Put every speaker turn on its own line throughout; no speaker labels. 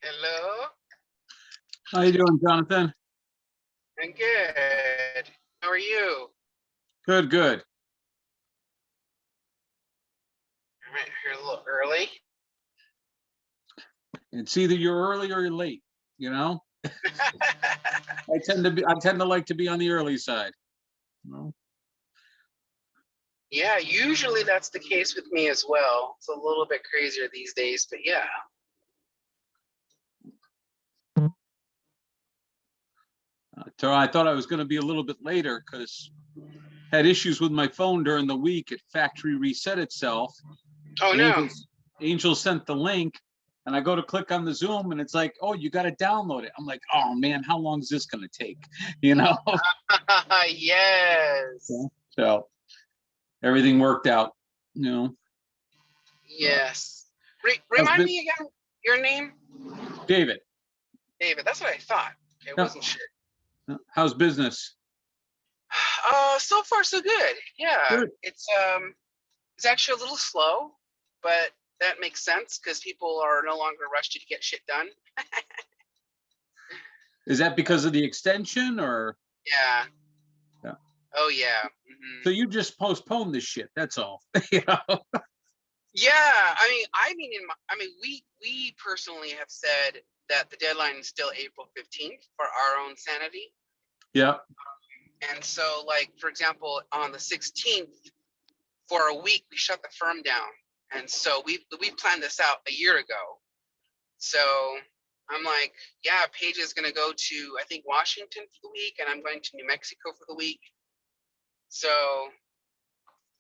Hello.
How you doing, Jonathan?
I'm good. How are you?
Good, good.
I'm right here a little early.
It's either you're early or you're late, you know? I tend to like to be on the early side. You know?
Yeah, usually that's the case with me as well. It's a little bit crazier these days, but yeah.
So I thought I was going to be a little bit later because had issues with my phone during the week. It factory reset itself.
Oh no.
Angel sent the link, and I go to click on the Zoom, and it's like, oh, you got to download it. I'm like, oh man, how long is this going to take? You know?
Yes.
So everything worked out. You know.
Yes.
How's
Remind me again your name?
David?
David. That's what I thought. Okay, I
Yeah.
wasn't sure.
How's business?
So far so good. Yeah.
Good.
It's actually a little slow, but that makes sense because people are no longer rushed to get shit done.
Is that because of the extension or?
Yeah.
Yeah.
Oh yeah. Mm-hmm.
So you just postponed this shit. That's all. You know?
Yeah. We personally have said that the deadline is still April 15th for our own sanity.
Yeah.
And so, like, for example, on the 16th, for a week, we shut the firm down. And so we planned this out a year ago. So I'm like, yeah, Paige is going to go to, I think, Washington for the week, and I'm going to New Mexico for the week. So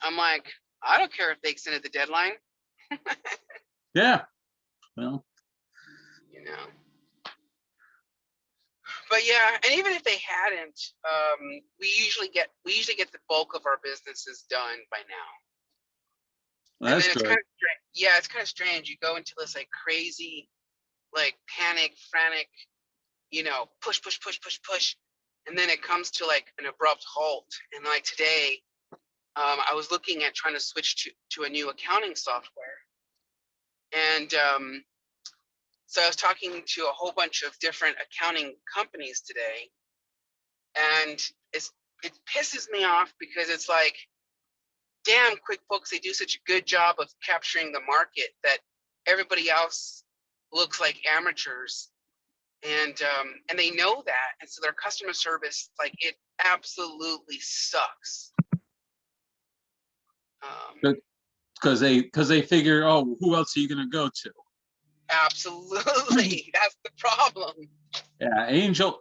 I'm like, I don't care if they extended the deadline.
Yeah. Well,
You know. But yeah, and even if they hadn't, we usually get the bulk of our businesses done by now. And
that's
then it's
good.
kind of strange. Yeah, it's kind of strange. You go into this like crazy, like panic, frantic, push, push, push, push, push, and then it comes to like an abrupt halt. And like today, I was looking at trying to switch to a new accounting software, and so I was talking to a whole bunch of different accounting companies today, and it pisses me off because it's like, damn, QuickBooks, they do such a good job of capturing the market that everybody else looks like amateurs, and they know that, and so their customer service, like, it absolutely sucks.
Because they figure, oh, who else are you going to go to?
Absolutely, that's the problem.
Yeah, Angel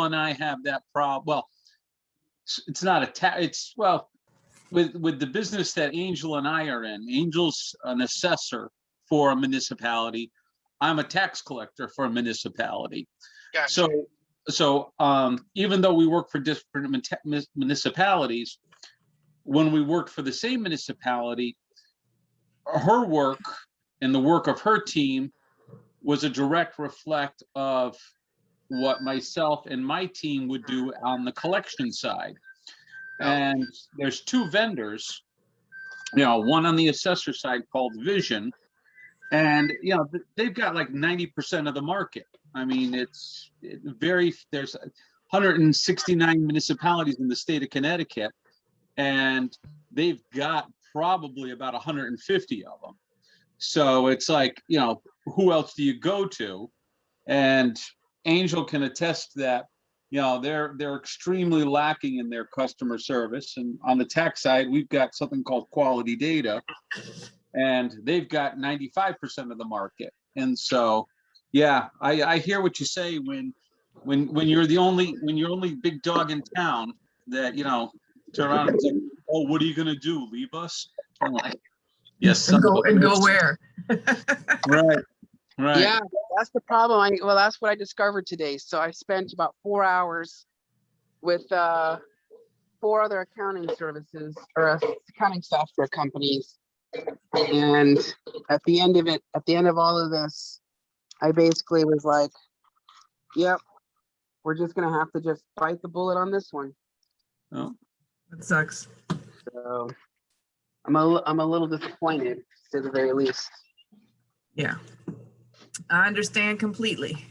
and I have that problem. Well, it's not it's well, with the business that Angel and I are in. Angel's an assessor for a municipality. I'm a tax collector for a municipality.
Gotcha.
So even though we work for different municipalities, when we worked for the same municipality, her work and the work of her team was a direct reflect of what myself and my team would do on the collection side. And there's two vendors, one on the assessor side called Vision, and they've got like 90% of the market. I mean, there's 169 municipalities in the state of Connecticut, and they've got probably about 150 of them. So it's like, who else do you go to? And Angel can attest that, they're extremely lacking in their customer service. And on the tax side, we've got something called Quality Data, and they've got 95% of the market. And so, yeah, I hear what you say when you're the only big dog in town that, turn around and say, oh, what are you gonna do? Leave us? I'm like, yes,
and go where?
Right.
Yeah, that's the problem. That's what I discovered today. So I spent about 4 hours with 4 other accounting services or accounting software companies. And at the end of all of this, I basically was like, yep, we're just going to have to just bite the bullet on this one.
Oh,
That sucks.
So I'm a little disappointed, to the very least.
Yeah. I understand completely.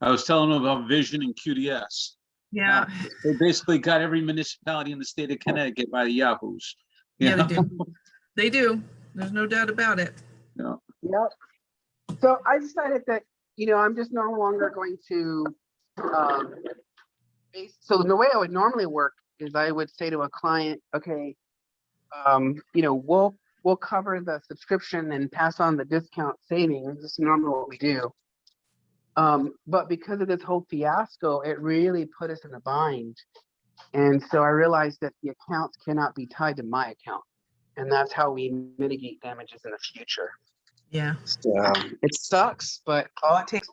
I was telling them about Vision and QDS.
Yeah,
They basically got every municipality in the state of Connecticut by the Yahoos.
yeah, they do. They do. There's no doubt about it.
Yeah.
Yep. So I decided that, I'm just no longer going to, so the way I would normally work is I would say to a client, okay, we'll cover the subscription and pass on the discount savings. This is normally what we do. But because of this whole fiasco, it really put us in a bind. And so I realized that the accounts cannot be tied to my account. And that's how we mitigate damages in the future.
Yeah.
So it sucks, but all it takes.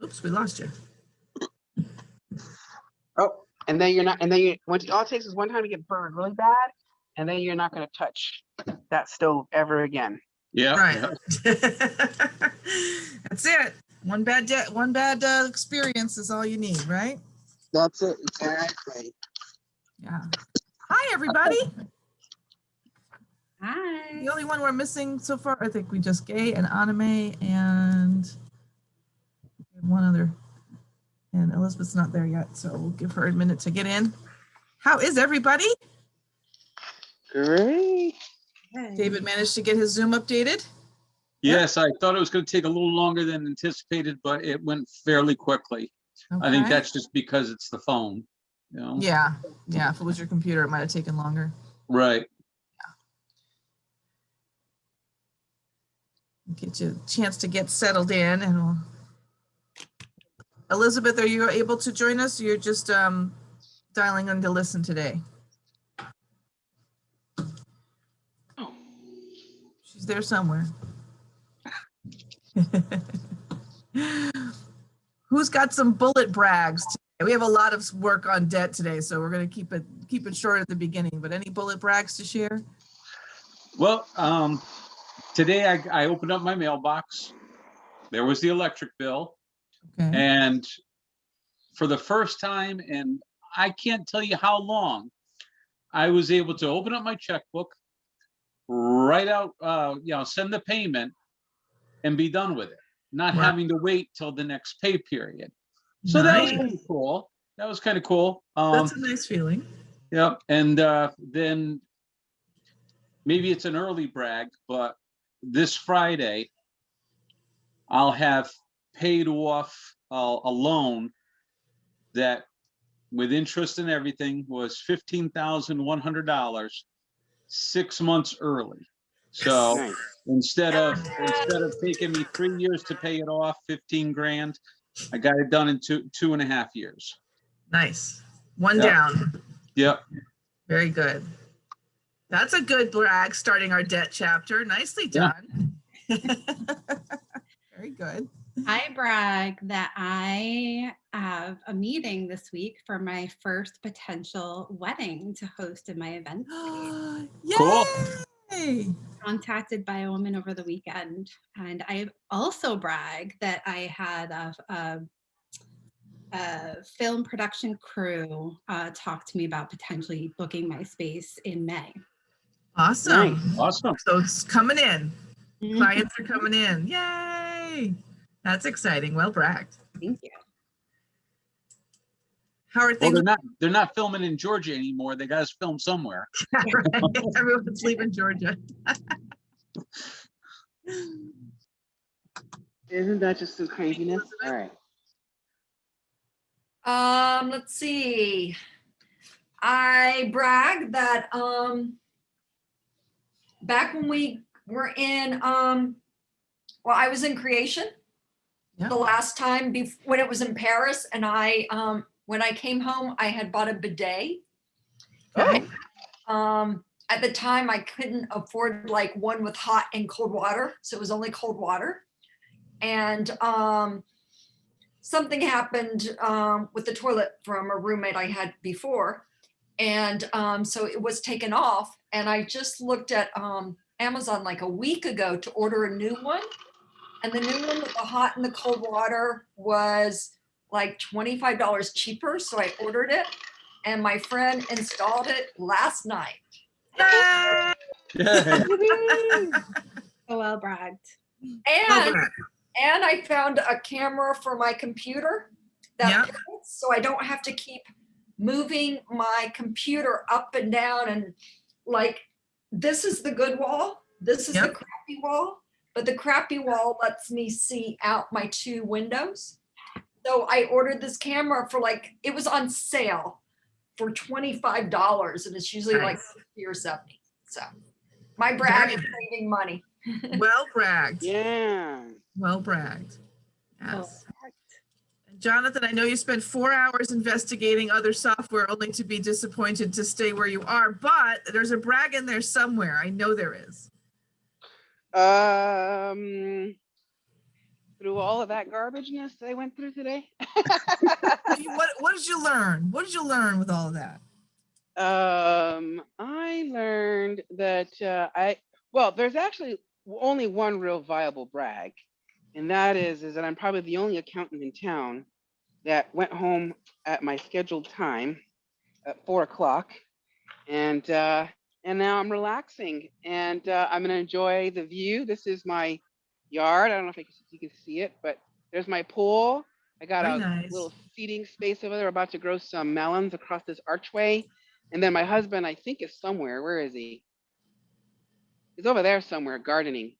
Oops, we lost you.
Oh, and then you're not, and then all it takes is one time to get burned really bad, and then you're not going to touch that stove ever again.
Yeah.
Right.
Yeah.
That's it. One bad experience is all you need, right?
That's it. Exactly.
Yeah. Hi, everybody.
Hi.
The only one we're missing so far, I think we just Gay and Anime and one other. And Elizabeth's not there yet, so we'll give her a minute to get in. How is everybody?
Great.
David managed to get his Zoom updated.
Yes, I thought it was going to take a little longer than anticipated, but it went fairly quickly. I think
Okay.
that's just because it's the phone,
Yeah, yeah. If it was your computer, it might have taken longer.
Right.
Get you a chance to get settled in, and Elizabeth, are you able to join us? You're just dialing in to listen today.
Oh.
She's there somewhere. Who's got some bullet brags today? We have a lot of work on debt today, so we're going to keep it short at the beginning. But any bullet brags to share?
Well, today I opened up my mailbox. There was the electric bill.
Okay.
And for the first time, and I can't tell you how long, I was able to open up my checkbook, write out, send the payment and be done with it, not
Wow.
having to wait till the next pay period. So that was
Nice.
pretty cool. That was kind of cool.
That's a nice feeling.
Yeah. And then maybe it's an early brag, but this Friday, I'll have paid off a loan that with interest and everything was $15,100 6 months early. So
Nice.
instead of taking me 3 years to pay it off, 15 grand, I got it done in 2.5 years.
Nice. One
Yeah.
down.
Yep.
Very good. That's a good brag starting our debt chapter. Nicely
Yeah.
done. Very good.
I brag that I have a meeting this week for my first potential wedding to host in my event.
Yay!
Contacted by a woman over the weekend, and I also brag that I had a film production crew talk to me about potentially booking my space in May.
Awesome.
Nice.
Awesome.
So it's coming in. Clients are coming in. Yay! That's exciting. Well bragged.
Thank you.
How are
Well,
things?
they're not filming in Georgia anymore. They got us film somewhere.
Right? Everyone's leaving Georgia.
Isn't that just some craziness? All right.
Let's see. I brag that back when we were in I was in Creation
Yeah.
the last time when it was in Paris, and I when I came home I had bought a bidet.
Okay.
At the time I couldn't afford like one with hot and cold water, so it was only cold water. And something happened with the toilet from a roommate I had before. And so it was taken off. And I just looked at Amazon like a week ago to order a new one. And the new one with the hot and the cold water was like $25 cheaper. So I ordered it. And my friend installed it last night.
Yay!
Yeah.
So well bragged.
And I found a camera for my computer that
Yeah.
pivots, so I don't have to keep moving my computer up and down. And like, this is the good wall, this is the
Yep.
crappy wall, but the crappy wall lets me see out my 2 windows. So I ordered this camera for like, it was on sale for $25, and it's usually like
Nice.
50 or 70. So my brag
Very
is
good.
saving money.
Well bragged.
Yeah.
Well bragged.
Well
Yes.
bragged.
Jonathan, I know you spent 4 hours investigating other software only to be disappointed to stay where you are, but there's a brag in there somewhere. I know there is.
Through all of that garbageness that I went through today.
What did you learn? What did you learn with all of that?
I learned that there's actually only one real viable brag, and that is that I'm probably the only accountant in town that went home at my scheduled time at 4 o'clock, and now I'm relaxing, and I'm gonna enjoy the view. This is my yard. I don't know if you can see it, but there's my pool. I got
Very
a
nice.
little seating space over there. We're about to grow some melons across this archway. And then my husband, I think, is somewhere. Where is he? He's over there somewhere gardening.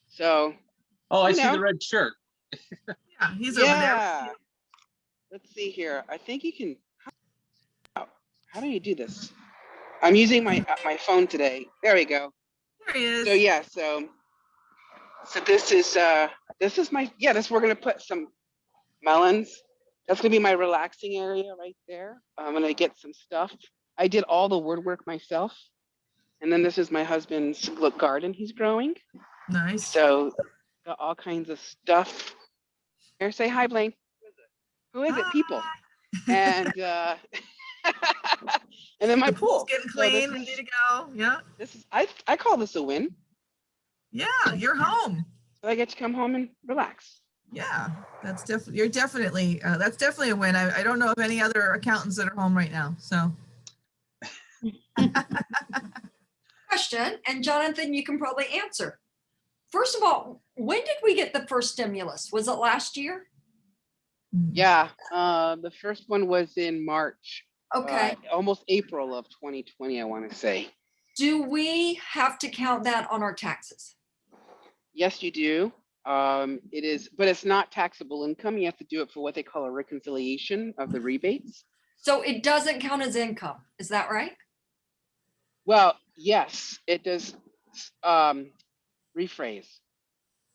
So,
Oh, I
You
see
know.
the red shirt.
Yeah, he's over there.
yeah. Let's see here. I think you can. How do you do this? I'm using my phone today. There we go.
There he is.
So yeah. So this is my we're gonna put some melons. That's gonna be my relaxing area right there. I'm gonna get some stuff. I did all the wood work myself. And then this is my husband's garden he's growing.
Nice.
So got all kinds of stuff. Here, say hi, Blaine. Who is it? People. And and then my
The pool's
pool.
getting
So this
clean,
is-
ready to go. Yeah.
This is I call this a win.
Yeah, you're home.
So I get to come home and relax.
Yeah, that's definitely that's definitely a win. I don't know of any other accountants that are home right now. So
Question, and Jonathan, you can probably answer. First of all, when did we get the first stimulus? Was it last year?
Yeah. The first one was in March.
Okay.
Almost April of 2020, I want to say.
Do we have to count that on our taxes?
Yes, you do. It is, but it's not taxable income. You have to do it for what they call a reconciliation of the rebates.
So it doesn't count as income. Is that right?
Well, yes, it does. Rephrase.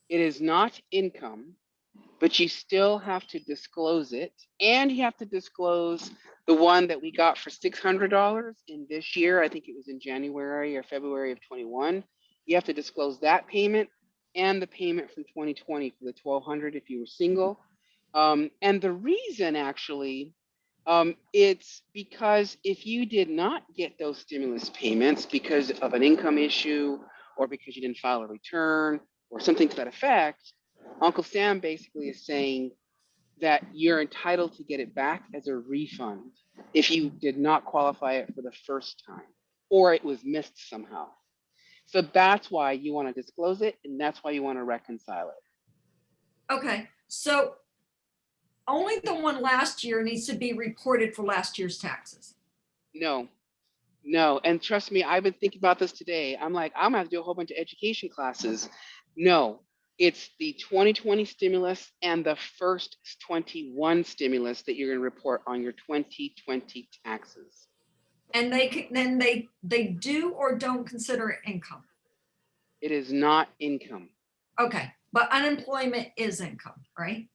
It is not income, but you still have to disclose it, and you have to disclose the one that we got for $600 in this year. I think it was in January or February of 21. You have to disclose that payment and the payment from 2020 for the $1,200 if you were single. And the reason actually, it's because if you did not get those stimulus payments because of an income issue or because you didn't file a return or something to that effect, Uncle Sam basically is saying that you're entitled to get it back as a refund if you did not qualify it for the first time or it was missed somehow. So that's why you want to disclose it, and that's why you want to reconcile it.
Okay, so only the one last year needs to be reported for last year's taxes.
No, and trust me, I've been thinking about this today. I'm like, I'm gonna have to do a whole bunch of education classes. No, it's the 2020 stimulus and the first 21 stimulus that you're gonna report on your 2020 taxes.
And they do or don't consider it income.
It is not income.
Okay, but unemployment is income, right?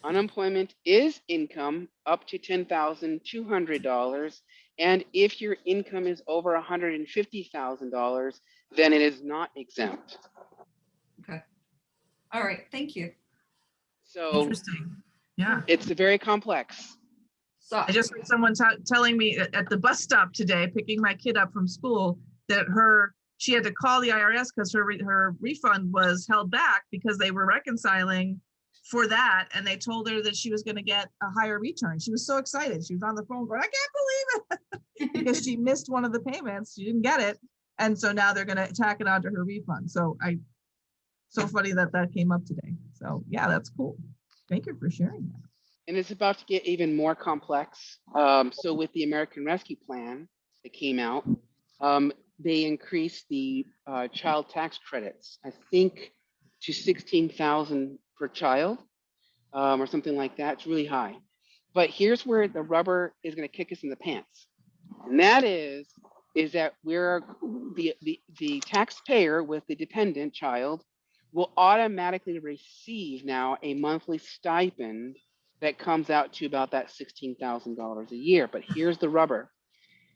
Unemployment is income up to $10,200. And if your income is over $150,000, then it is not exempt.
All right, thank you.
So
Interesting. Yeah.
it's very complex.
So
I just heard someone telling me at the bus stop today, picking my kid up from school, that she had to call the IRS because her refund was held back because they were reconciling for that, and they told her that she was going to get a higher return. She was so excited. She was on the phone going, I can't believe it, because she missed one of the payments. She didn't get it, and so now they're going to tack it onto her refund. So so funny that that came up today. So yeah, that's cool. Thank you for sharing that.
And it's about to get even more complex. So with the American Rescue Plan that came out, they increased the child tax credits, I think, to 16,000 per child, or something like that. It's really high. But here's where the rubber is going to kick us in the pants, and that is that we're the taxpayer with the dependent child will automatically receive now a monthly stipend that comes out to about that $16,000 a year. But here's the rubber.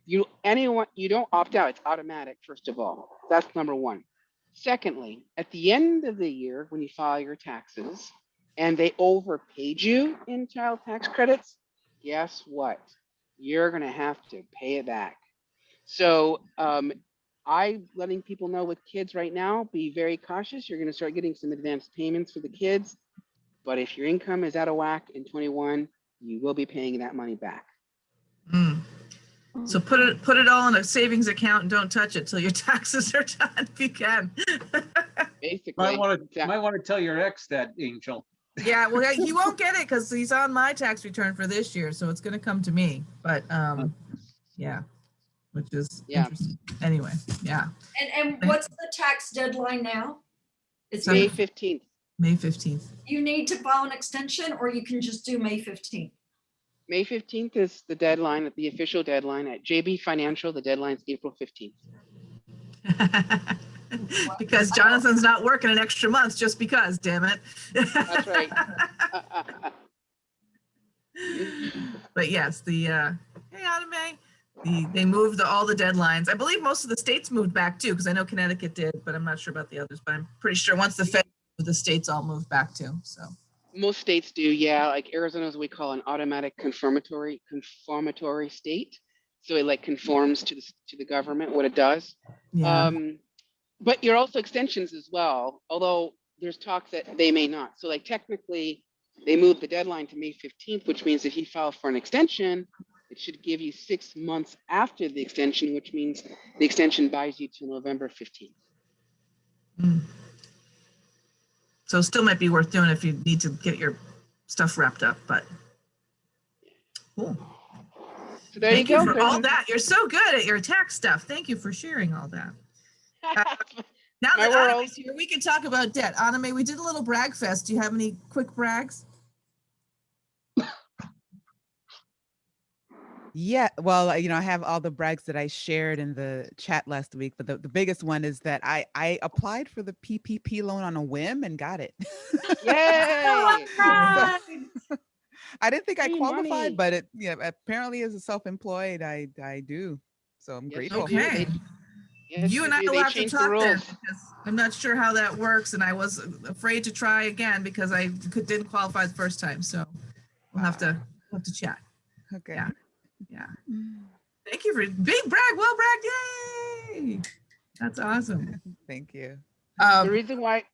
You don't opt out, it's automatic, first of all. That's number one. Secondly, at the end of the year, when you file your taxes and they overpaid you in child tax credits, guess what? You're gonna have to pay it back. So I'm letting people know with kids right now, be very cautious. You're gonna start getting some advanced payments for the kids. But if your income is out of whack in 21, you will be paying that money back.
Mm. So put it all in a savings account and don't touch it till your taxes are done if you can.
Basically,
Might want to tell your ex that, Angel.
Yeah, well, he won't get it because he's on my tax return for this year, so it's going to come to me. But yeah, which is interesting. Anyway, yeah.
And what's the tax deadline now? It's
May 15th.
May 15th.
You need to file an extension, or you can just do May 15th.
May 15th is the deadline, the official deadline. At JB Financial, the deadline is April 15th.
Because Jonathan's not working an extra month just because, damn it.
That's right.
But yes, the hey, Anime, they moved all the deadlines. I believe most of the states moved back too, because I know Connecticut did, but I'm not sure about the others. But I'm pretty sure once the Fed, the states all moved back too. So
Most states do, yeah. Like Arizona is what we call an automatic conformatory state. So it like conforms to the government, what it does.
yeah.
But you're also extensions as well, although there's talks that they may not. So like technically, they moved the deadline to May 15th, which means if you file for an extension, it should give you 6 months after the extension, which means the extension buys you to November 15th.
Mm. So still might be worth doing if you need to get your stuff wrapped up, but cool.
So there
Thank
you
you
go.
for all that. You're so good at your tax stuff. Thank you for sharing all that. Now
My
that
world.
Anime's here, we can talk about debt. Anime, we did a little brag fest. Do you have any quick brags?
Yeah, well, I have all the brags that I shared in the chat last week, but the biggest one is that I applied for the PPP loan on a whim and got it.
Yay!
I didn't think I
Free
qualified,
money.
but apparently as a self-employed, I do. So I'm
Yes, you
grateful.
do.
Okay.
Yes,
You and I
do.
will
They
have to
changed the
talk then,
rules.
because I'm not sure how that works, and I was afraid to try again because I didn't qualify the first time. So we'll have to chat.
Okay.
Yeah. Yeah. Thank you for big brag. Well bragged. Yay! That's awesome.
Thank you.
The reason why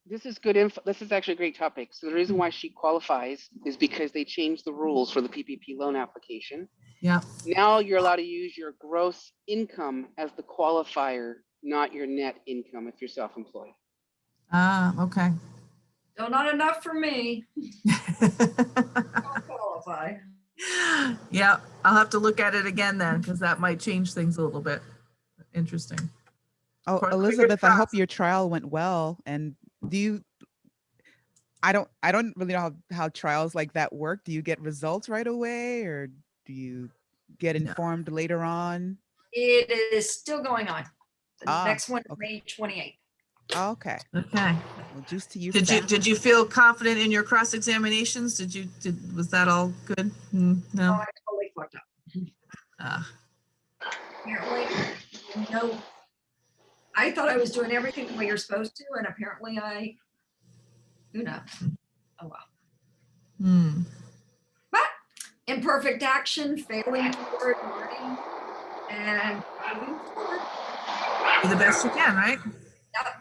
this is good info, this is actually a great topic. So the reason why she qualifies is because they changed the rules for the PPP loan application.
Yeah.
Now you're allowed to use your gross income as the qualifier, not your net income if you're self-employed.
Okay.
No, not enough for me. Don't qualify.
Yeah, I'll have to look at it again then, because that might change things a little bit. Interesting.
Oh,
For-
Elizabeth, I hope
crossed.
your trial went well. And I don't really know how trials like that work. Do you get results right away, or do you get
No.
informed later on?
It is still going on. The
Ah,
next one is
okay.
May 28th.
Oh, okay.
Okay.
Well, juice to you.
Did you feel confident in your cross examinations? Was that all good?
Oh,
No.
I totally fucked up.
Ah.
Apparently, no. I thought I was doing everything the way you're supposed to, and apparently who knows? Oh well.
Hmm.
But imperfect action, failing forward, learning, and moving forward.
Do the best you can, right?
Yep.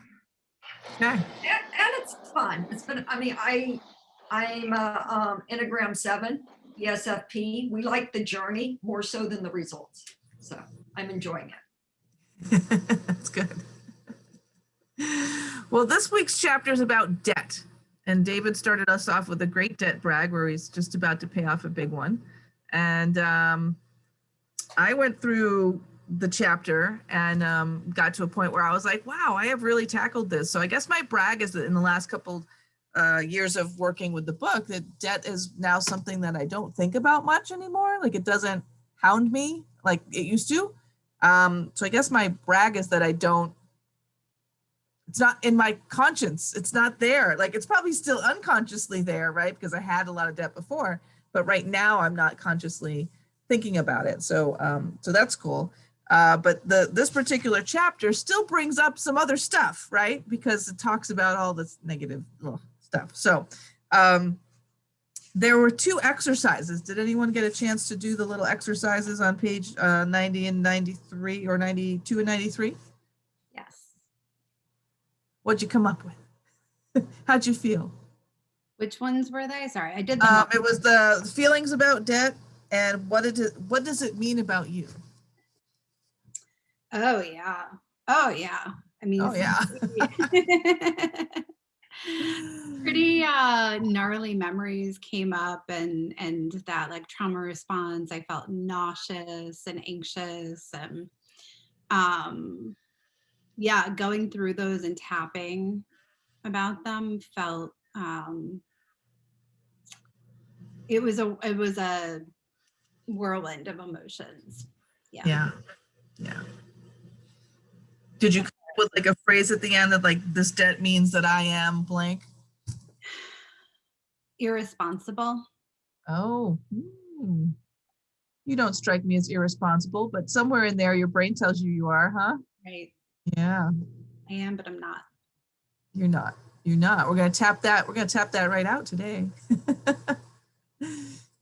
Okay.
And it's fun. It's been, I'm Enneagram 7, ESFP. We like the journey more so than the results. So I'm enjoying it.
That's good. Well, this week's chapter is about debt. And David started us off with a great debt brag where he's just about to pay off a big one. And I went through the chapter and got to a point where I was like, wow, I have really tackled this. So I guess my brag is that in the last couple years of working with the book, that debt is now something that I don't think about much anymore. Like it doesn't hound me like it used to. So I guess my brag is that it's not in my conscience. It's not there. Like it's probably still unconsciously there, right? Because I had a lot of debt before, but right now I'm not consciously thinking about it. So so that's cool. But this particular chapter still brings up some other stuff, right? Because it talks about all this negative stuff. So there were 2 exercises. Did anyone get a chance to do the little exercises on page 90 and 93 or 92 and 93?
Yes.
What'd you come up with? How'd you feel?
Which ones were they? Sorry, I did them. all.
It was the feelings about debt and what does it mean about you?
Oh yeah. Oh yeah. I mean,
Oh yeah.
pretty gnarly memories came up, and that like trauma response. I felt nauseous and anxious, and yeah, going through those and tapping about them felt it was a whirlwind of emotions.
Yeah. Did you come up with like a phrase at the end that like this debt means that I am blank?
Irresponsible.
Oh, you don't strike me as irresponsible, but somewhere in there your brain tells you you are, huh?
Right.
Yeah.
I am, but I'm not.
You're not. We're gonna tap that. We're gonna tap that right out today.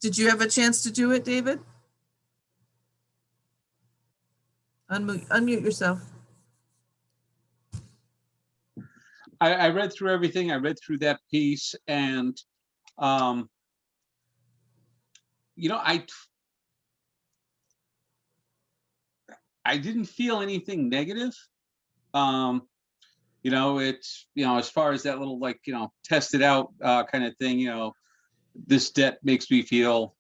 Did you have a chance to do it, David? Unmute yourself.
I read through everything. I read through that piece, and you know, I didn't feel anything negative. You know, it's, you know, as far as that little like, you know, test it out kind of thing, you know, this debt makes me feel,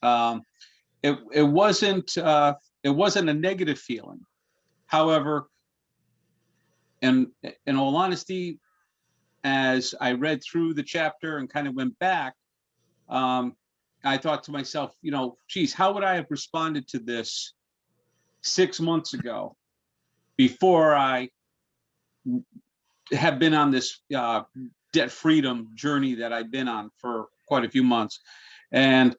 it wasn't a negative feeling. However, and in all honesty, as I read through the chapter and kind of went back, I thought to myself, you know, geez, how would I have responded to this 6 months ago before I have been on this debt freedom journey that I've been on for quite a few months. And,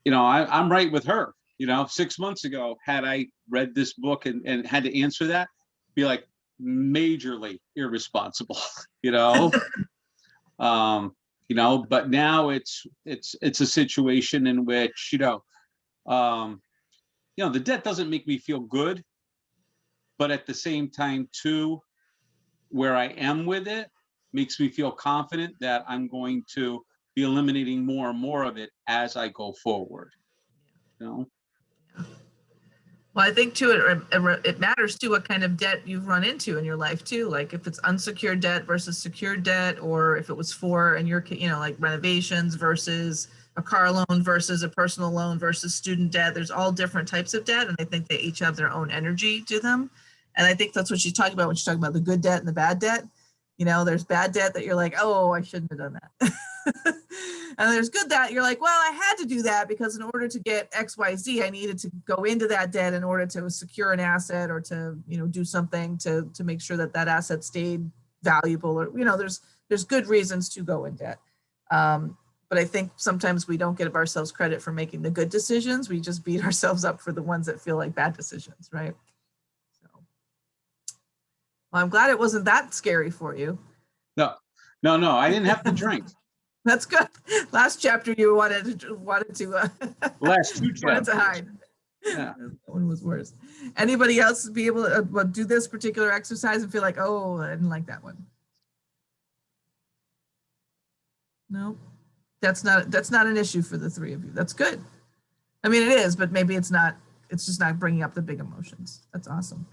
you know, I'm right with her. You know, 6 months ago, had I read this book and had to answer that, be like majorly irresponsible, you know. You know, but now it's a situation in which, you know, the debt doesn't make me feel good, but at the same time too, where I am with it makes me feel confident that I'm going to be eliminating more and more of it as I go forward. You know?
Well, I think too, it matters too what kind of debt you've run into in your life too. Like if it's unsecured debt versus secured debt, or if it was for, in your, you know, like renovations versus a car loan versus a personal loan versus student debt. There's all different types of debt, and I think they each have their own energy to them. And I think that's what she's talking about when she's talking about the good debt and the bad debt. You know, there's bad debt that you're like, oh, I shouldn't have done that. And there's good debt. You're like, well, I had to do that because in order to get X, Y, Z, I needed to go into that debt in order to secure an asset or to, you know, do something to make sure that that asset stayed valuable, or, you know, there's good reasons to go in debt. But I think sometimes we don't give ourselves credit for making the good decisions. We just beat ourselves up for the ones that feel like bad decisions, right? So, well, I'm glad it wasn't that scary for you.
No, I didn't have to drink.
That's good. Last chapter you wanted to
Last 2 chapters.
wanted to hide.
Yeah.
That one was worse. Anybody else be able to do this particular exercise and feel like, oh, I didn't like that one? No, that's not an issue for the 3 of you. That's good. I mean, it is, but maybe it's not. It's just not bringing up the big emotions. That's awesome.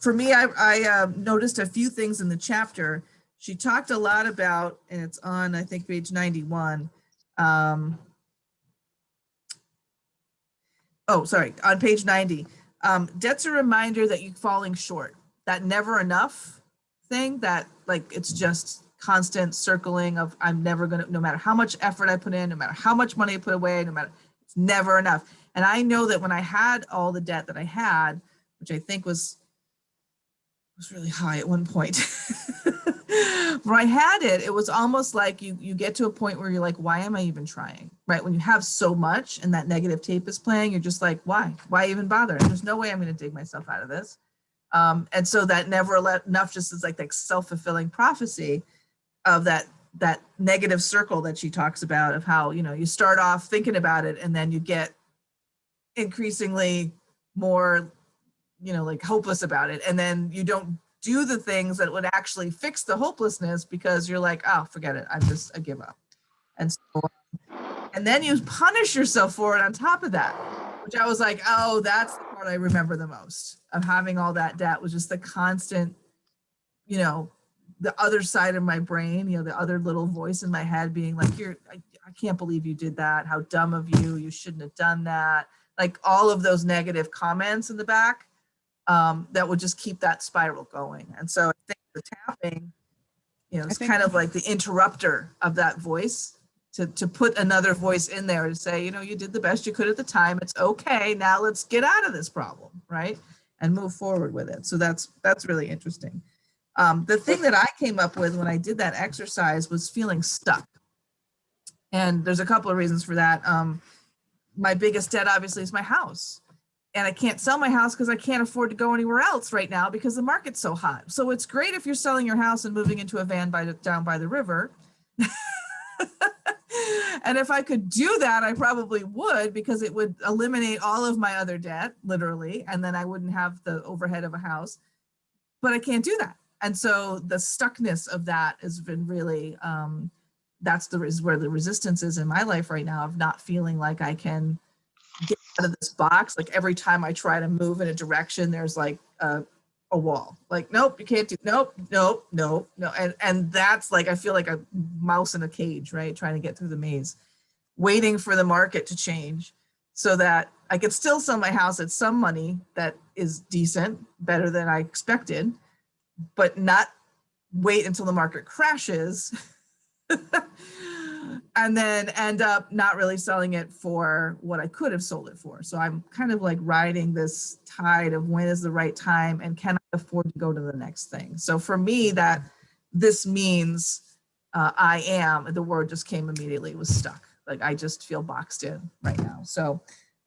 for me, I noticed a few things in the chapter. She talked a lot about, and it's on, I think, page 91. Oh, sorry, on page 90. Debt's a reminder that you're falling short. That never enough thing, that like it's just constant circling of I'm never gonna, no matter how much effort I put in, no matter how much money I put away, no matter, it's never enough. And I know that when I had all the debt that I had, which I think was really high at one point. When I had it, it was almost like you get to a point where you're like, why am I even trying? Right? When you have so much and that negative tape is playing, you're just like, why? Why even bother? There's no way I'm going to dig myself out of this. And so that never enough just is like that self-fulfilling prophecy of that negative circle that she talks about, of how, you know, you start off thinking about it and then you get increasingly more, you know, like hopeless about it. And then you don't do the things that would actually fix the hopelessness because you're like, oh, forget it. I give up. And so, and then you punish yourself for it on top of that, which I was like, oh, that's the part I remember the most of having all that debt, was just the constant, you know, the other side of my brain, you know, the other little voice in my head being like, I can't believe you did that. How dumb of you. You shouldn't have done that. Like all of those negative comments in the back. That would just keep that spiral going. And so I think the tapping, you know, it's kind of like the interrupter of that voice to put another voice in there to say, you know, you did the best you could at the time. It's okay. Now let's get out of this problem, right? And move forward with it. So that's really interesting. The thing that I came up with when I did that exercise was feeling stuck. And there's a couple of reasons for that. My biggest debt obviously is my house. And I can't sell my house because I can't afford to go anywhere else right now because the market's so hot. So it's great if you're selling your house and moving into a van down by the river. And if I could do that, I probably would, because it would eliminate all of my other debt, literally, and then I wouldn't have the overhead of a house. But I can't do that. And so the stuckness of that has been really, that's where the resistance is in my life right now, of not feeling like I can get out of this box. Like every time I try to move in a direction, there's like a wall. Like, nope, you can't do, nope. And that's like, I feel like a mouse in a cage, right? Trying to get through the maze, waiting for the market to change so that I could still sell my house at some money that is decent, better than I expected, but not wait until the market crashes and then end up not really selling it for what I could have sold it for. So I'm kind of like riding this tide of when is the right time and can I afford to go to the next thing. So for me, that this means the word just came immediately, was stuck. Like I just feel boxed in right now. So,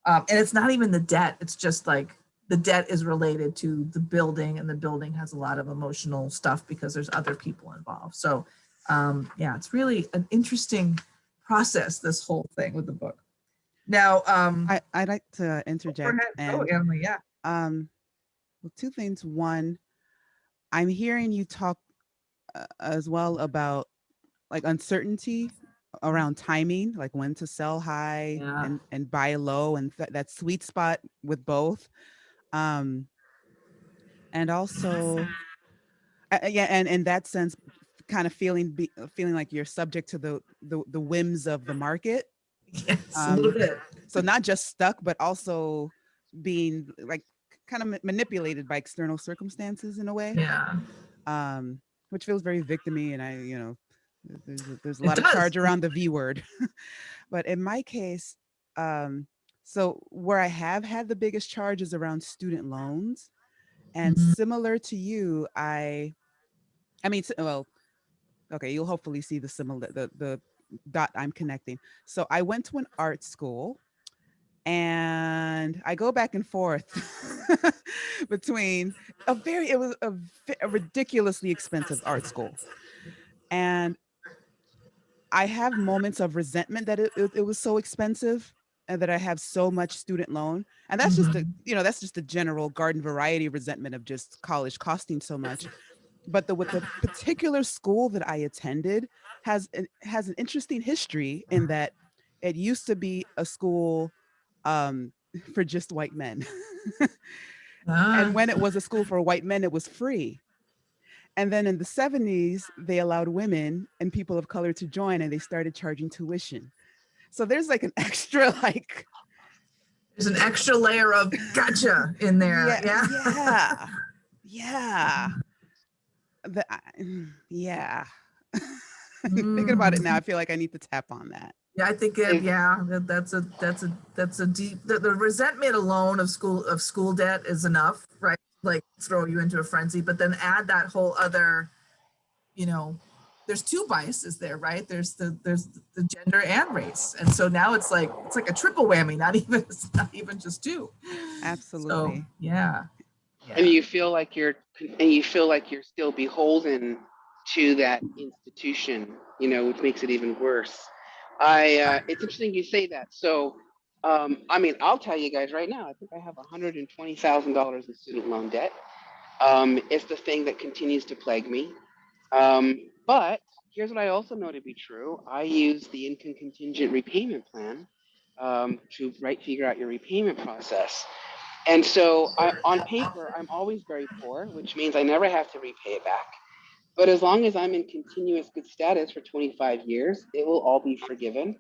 and it's not even the debt. It's just like the debt is related to the building, and the building has a lot of emotional stuff because there's other people involved. So yeah, it's really an interesting process, this whole thing with the book. Now,
I'd like to interject. And
Emily, yeah.
Well, two things. One, I'm hearing you talk as well about like uncertainty around timing, like when to sell high and buy low, and that sweet spot with both. And also, yeah, and in that sense, kind of feeling like you're subject to the whims of the market.
Yes, a little bit.
So not just stuck, but also being like kind of manipulated by external circumstances in a way.
Yeah.
Which feels very victim-y, and you know, there's a lot of charge around the V word. But in my case, so where I have had the biggest charge is around student loans. And similar to you, I mean, well, okay, you'll hopefully see the dot I'm connecting. So I went to an art school, and I go back and forth between it was a ridiculously expensive art school. And I have moments of resentment that it was so expensive and that I have so much student loan. And that's just that's just the general garden variety resentment of just college costing so much. But with the particular school that I attended has an interesting history in that it used to be a school for just white men.
Ah,
And when it was a school for white men, it was free. And then in the 70s, they allowed women and people of color to join, and they started charging tuition. So there's like an extra, like,
there's an extra layer of gotcha in there. Yeah.
yeah, yeah. Yeah. Thinking about it now, I feel like I need to tap on that.
Yeah, I think that's a deep, the resentment alone of school debt is enough, right? Like throw you into a frenzy, but then add that whole other, there's two biases there, right? There's the gender and race. And so now it's like a triple whammy, it's not even just two.
Absolutely.
So, yeah.
And you feel like you're still beholden to that institution, which makes it even worse. It's interesting you say that. So, I'll tell you guys right now, I think I have $120,000 in student loan debt. It's the thing that continues to plague me. But here's what I also know to be true. I use the income contingent repayment plan to figure out your repayment process. And so on paper, I'm always very poor, which means I never have to repay it back. But as long as I'm in continuous good status for 25 years, it will all be forgiven.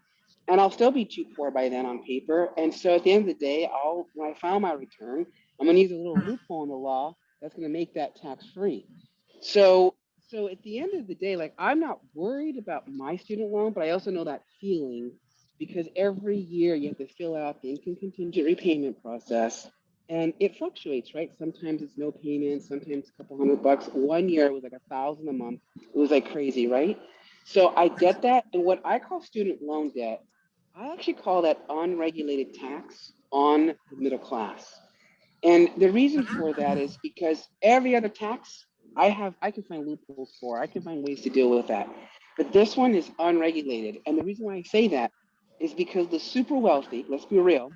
And I'll still be too poor by then on paper. And so at the end of the day, when I file my return, I'm going to use a little loophole in the law that's going to make that tax free. So at the end of the day, like, I'm not worried about my student loan, but I also know that feeling, because every year you have to fill out the income contingent repayment process. And it fluctuates, right? Sometimes it's no payment, sometimes a couple $100. One year it was like $1,000 a month. It was like crazy, right? So I get that. And what I call student loan debt, I actually call that unregulated tax on the middle class. And the reason for that is because every other tax I can find loopholes for, I can find ways to deal with that. But this one is unregulated. And the reason why I say that is because the super wealthy, let's be real,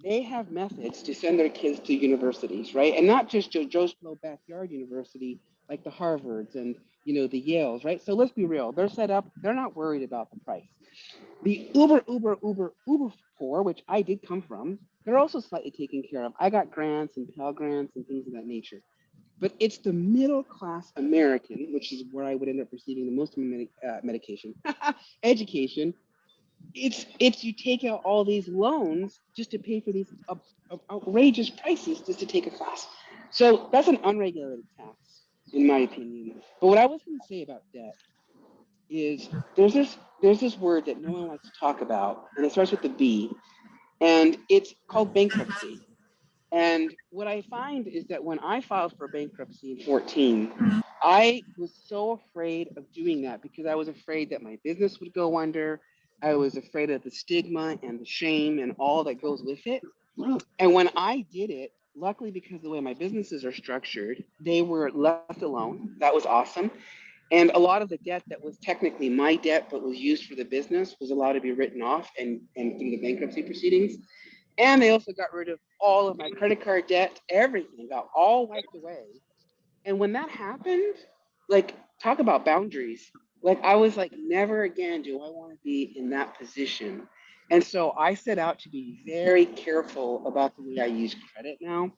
they have methods to send their kids to universities, right? And not just Joe's Blow backyard university, like the Harvards and the Yales, right? So let's be real, they're set up, they're not worried about the price. The uber poor, which I did come from, they're also slightly taken care of. I got grants and Pell Grants and things of that nature. But it's the middle class American, which is where I would end up receiving the most medication, education. It's you take out all these loans just to pay for these outrageous prices just to take a class. So that's an unregulated tax, in my opinion. But what I was going to say about debt is there's this word that no one likes to talk about, and it starts with the B, and it's called bankruptcy. And what I find is that when I filed for bankruptcy in 2014, I was so afraid of doing that because I was afraid that my business would go under. I was afraid of the stigma and the shame and all that goes with it. And when I did it, luckily, because of the way my businesses are structured, they were left alone. That was awesome. And a lot of the debt that was technically my debt but was used for the business was allowed to be written off and through the bankruptcy proceedings. And they also got rid of all of my credit card debt. Everything got all wiped away. And when that happened, like, talk about boundaries. Like, I was like, never again do I want to be in that position. And so I set out to be very careful about the way I use credit now.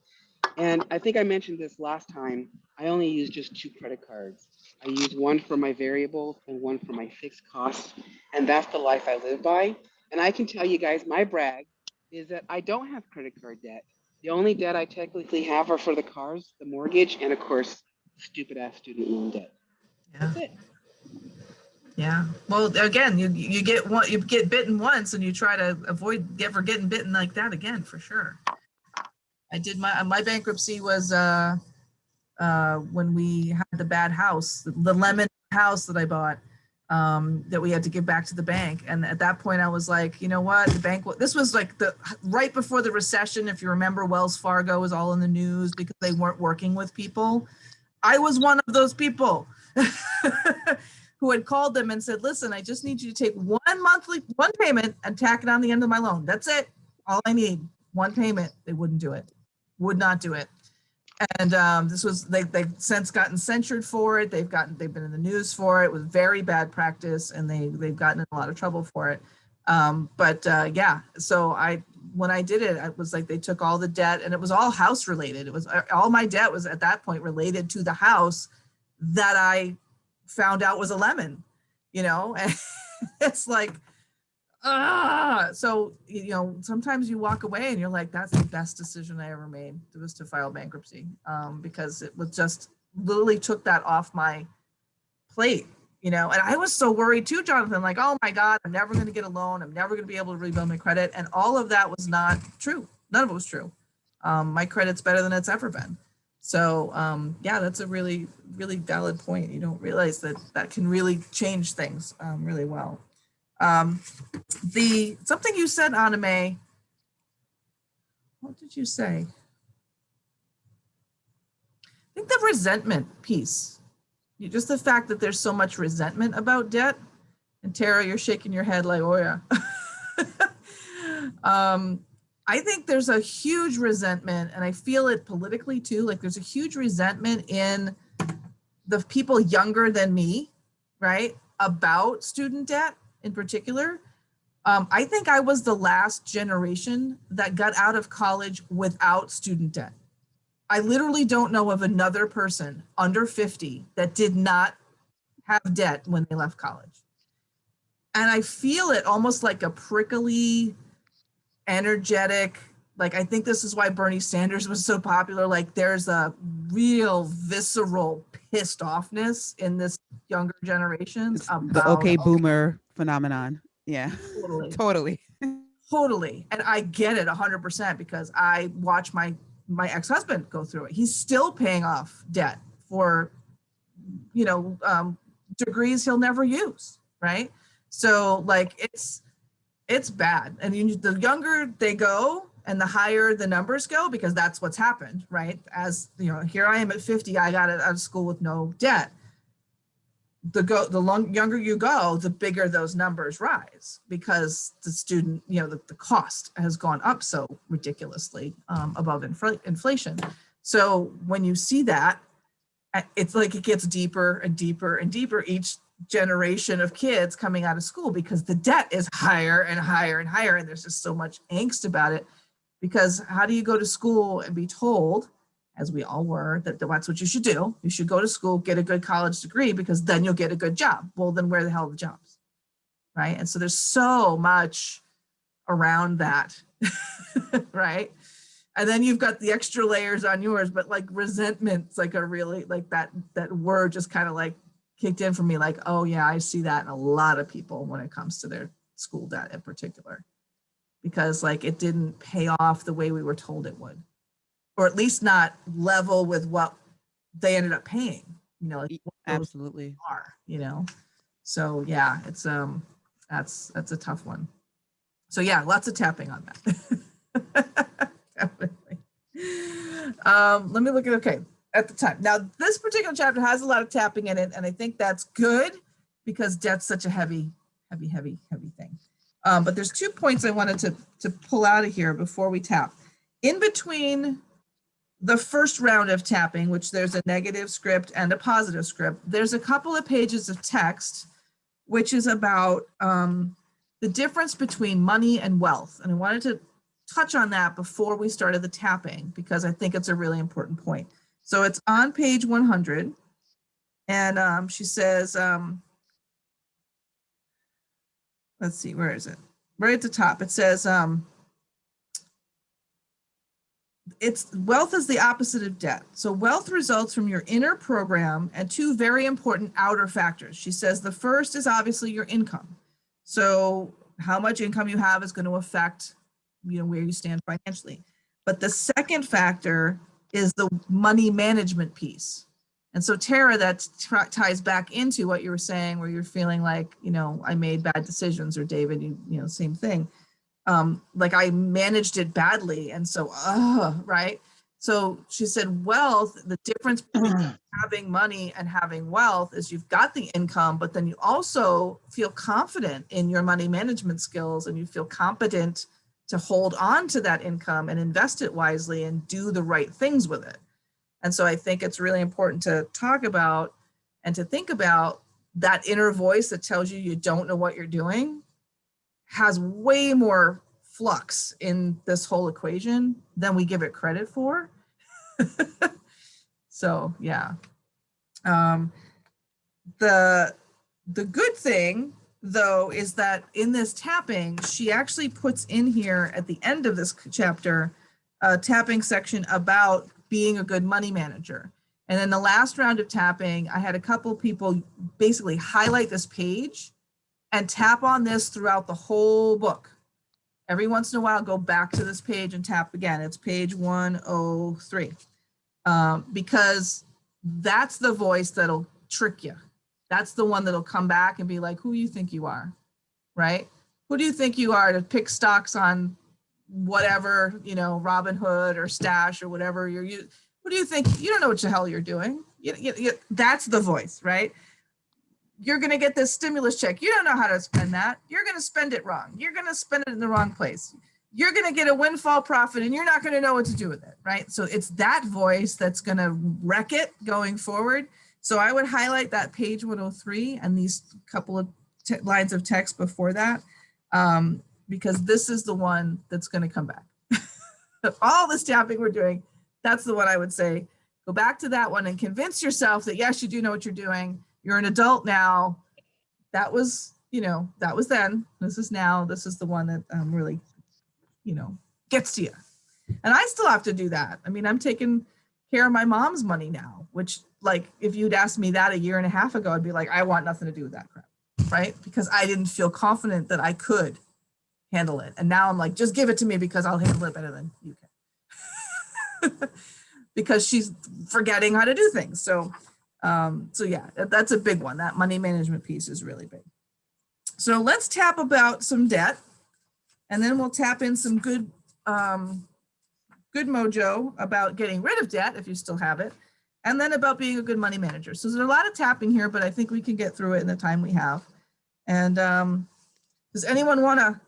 And I think I mentioned this last time. I only use just 2 credit cards. I use one for my variables and one for my fixed costs. And that's the life I live by. And I can tell you guys, my brag is that I don't have credit card debt. The only debt I technically have are for the cars, the mortgage, and of course, stupid ass student loan debt.
Yeah.
That's it.
Yeah. Well, again, you get bitten once, and you try to avoid ever getting bitten like that again, for sure. I did my bankruptcy was when we had the bad house, the lemon house that I bought, that we had to give back to the bank. And at that point I was like, you know what, the bank, this was like right before the recession. If you remember, Wells Fargo was all in the news because they weren't working with people. I was one of those people who had called them and said, listen, I just need you to take one payment and tack it on the end of my loan. That's it. All I need, one payment. They wouldn't do it, would not do it. And this was, they've since gotten censured for it. They've been in the news for it. It was very bad practice, and they've gotten in a lot of trouble for it. Yeah, so when I did it, it was like they took all the debt, and it was all house related. It was all my debt was at that point related to the house that I found out was a lemon, you know, and it's like, so, you know, sometimes you walk away and you're like, that's the best decision I ever made, was to file bankruptcy, because it was just literally took that off my plate, you know. And I was so worried too, Jonathan, like, oh my God, I'm never going to get a loan. I'm never going to be able to rebuild my credit. And all of that was not true. None of it was true. My credit's better than it's ever been. So yeah, that's a really, really valid point. You don't realize that that can really change things really well. Something you said, Anime, what did you say? I think the resentment piece, just the fact that there's so much resentment about debt. And Tara, you're shaking your head like, oh yeah. I think there's a huge resentment, and I feel it politically too. Like there's a huge resentment in the people younger than me, right, about student debt in particular. I think I was the last generation that got out of college without student debt. I literally don't know of another person under 50 that did not have debt when they left college. And I feel it almost like a prickly, energetic, like I think this is why Bernie Sanders was so popular. Like there's a real visceral pissed offness in this younger generations about
the okay boomer phenomenon. Yeah,
totally. Totally. And I get it 100% because I watch my ex-husband go through it. He's still paying off debt for, you know, degrees he'll never use, right? So like it's bad. And the younger they go and the higher the numbers go, because that's what's happened, right? As you know, here I am at 50, I got out of school with no debt. The younger you go, the bigger those numbers rise because the student, you know, the cost has gone up so ridiculously above inflation. So when you see that, it's like it gets deeper and deeper and deeper each generation of kids coming out of school because the debt is higher and higher and higher. And there's just so much angst about it because how do you go to school and be told, as we all were, that that's what you should do. You should go to school, get a good college degree because then you'll get a good job. Well, then where the hell are the jobs, right? And so there's so much around that, right? And then you've got the extra layers on yours, but like resentment's like a really, like that word just kind of like kicked in for me, like, oh yeah, I see that in a lot of people when it comes to their school debt in particular, because like it didn't pay off the way we were told it would, or at least not level with what they ended up paying, you know, like
absolutely
are, you know? So yeah, it's, that's a tough one. So yeah, lots of tapping on that. Definitely. Let me look at, okay, at the time. Now, this particular chapter has a lot of tapping in it, and I think that's good because debt's such a heavy thing. But there's 2 points I wanted to pull out of here before we tap. In between the first round of tapping, which there's a negative script and a positive script, there's a couple of pages of text, which is about the difference between money and wealth. And I wanted to touch on that before we started the tapping, because I think it's a really important point. So it's on page 100, and she says, let's see, where is it? Right at the top, it says, wealth is the opposite of debt. So wealth results from your inner program and 2 very important outer factors. She says the first is obviously your income. So how much income you have is going to affect, you know, where you stand financially. But the second factor is the money management piece. And so Tara, that ties back into what you were saying, where you're feeling like, you know, I made bad decisions, or David, you know, same thing. Like I managed it badly. And so, right. So she said, wealth, the difference between having money and having wealth is you've got the income, but then you also feel confident in your money management skills, and you feel competent to hold on to that income and invest it wisely and do the right things with it. And so I think it's really important to talk about and to think about that inner voice that tells you you don't know what you're doing has way more flux in this whole equation than we give it credit for. So yeah. The good thing though is that in this tapping, she actually puts in here at the end of this chapter a tapping section about being a good money manager. And in the last round of tapping, I had a couple people basically highlight this page and tap on this throughout the whole book. Every once in a while, go back to this page and tap again. It's page 103. Because that's the voice that'll trick you. That's the one that'll come back and be like, who you think you are, right? Who do you think you are to pick stocks on whatever, you know, Robinhood or Stash or whatever you're using? Who do you think? You don't know what the hell you're doing. That's the voice, right? You're going to get this stimulus check. You don't know how to spend that. You're going to spend it wrong. You're going to spend it in the wrong place. You're going to get a windfall profit and you're not going to know what to do with it, right? So it's that voice that's going to wreck it going forward. So I would highlight that page 103 and these couple of lines of text before that, because this is the one that's going to come back. All this tapping we're doing, that's the one I would say, go back to that one and convince yourself that, yes, you do know what you're doing. You're an adult now. That was, you know, that was then. This is now. This is the one that really, you know, gets to you. And I still have to do that. I mean, I'm taking care of my mom's money now, which, like, if you'd asked me that a year and a half ago, I'd be like, I want nothing to do with that crap, right? Because I didn't feel confident that I could handle it. And now I'm like, just give it to me because I'll handle it better than you can. Because she's forgetting how to do things. So yeah, that's a big one. That money management piece is really big. So let's tap about some debt, and then we'll tap in some good mojo about getting rid of debt if you still have it, and then about being a good money manager. So there's a lot of tapping here, but I think we can get through it in the time we have. And does anyone want to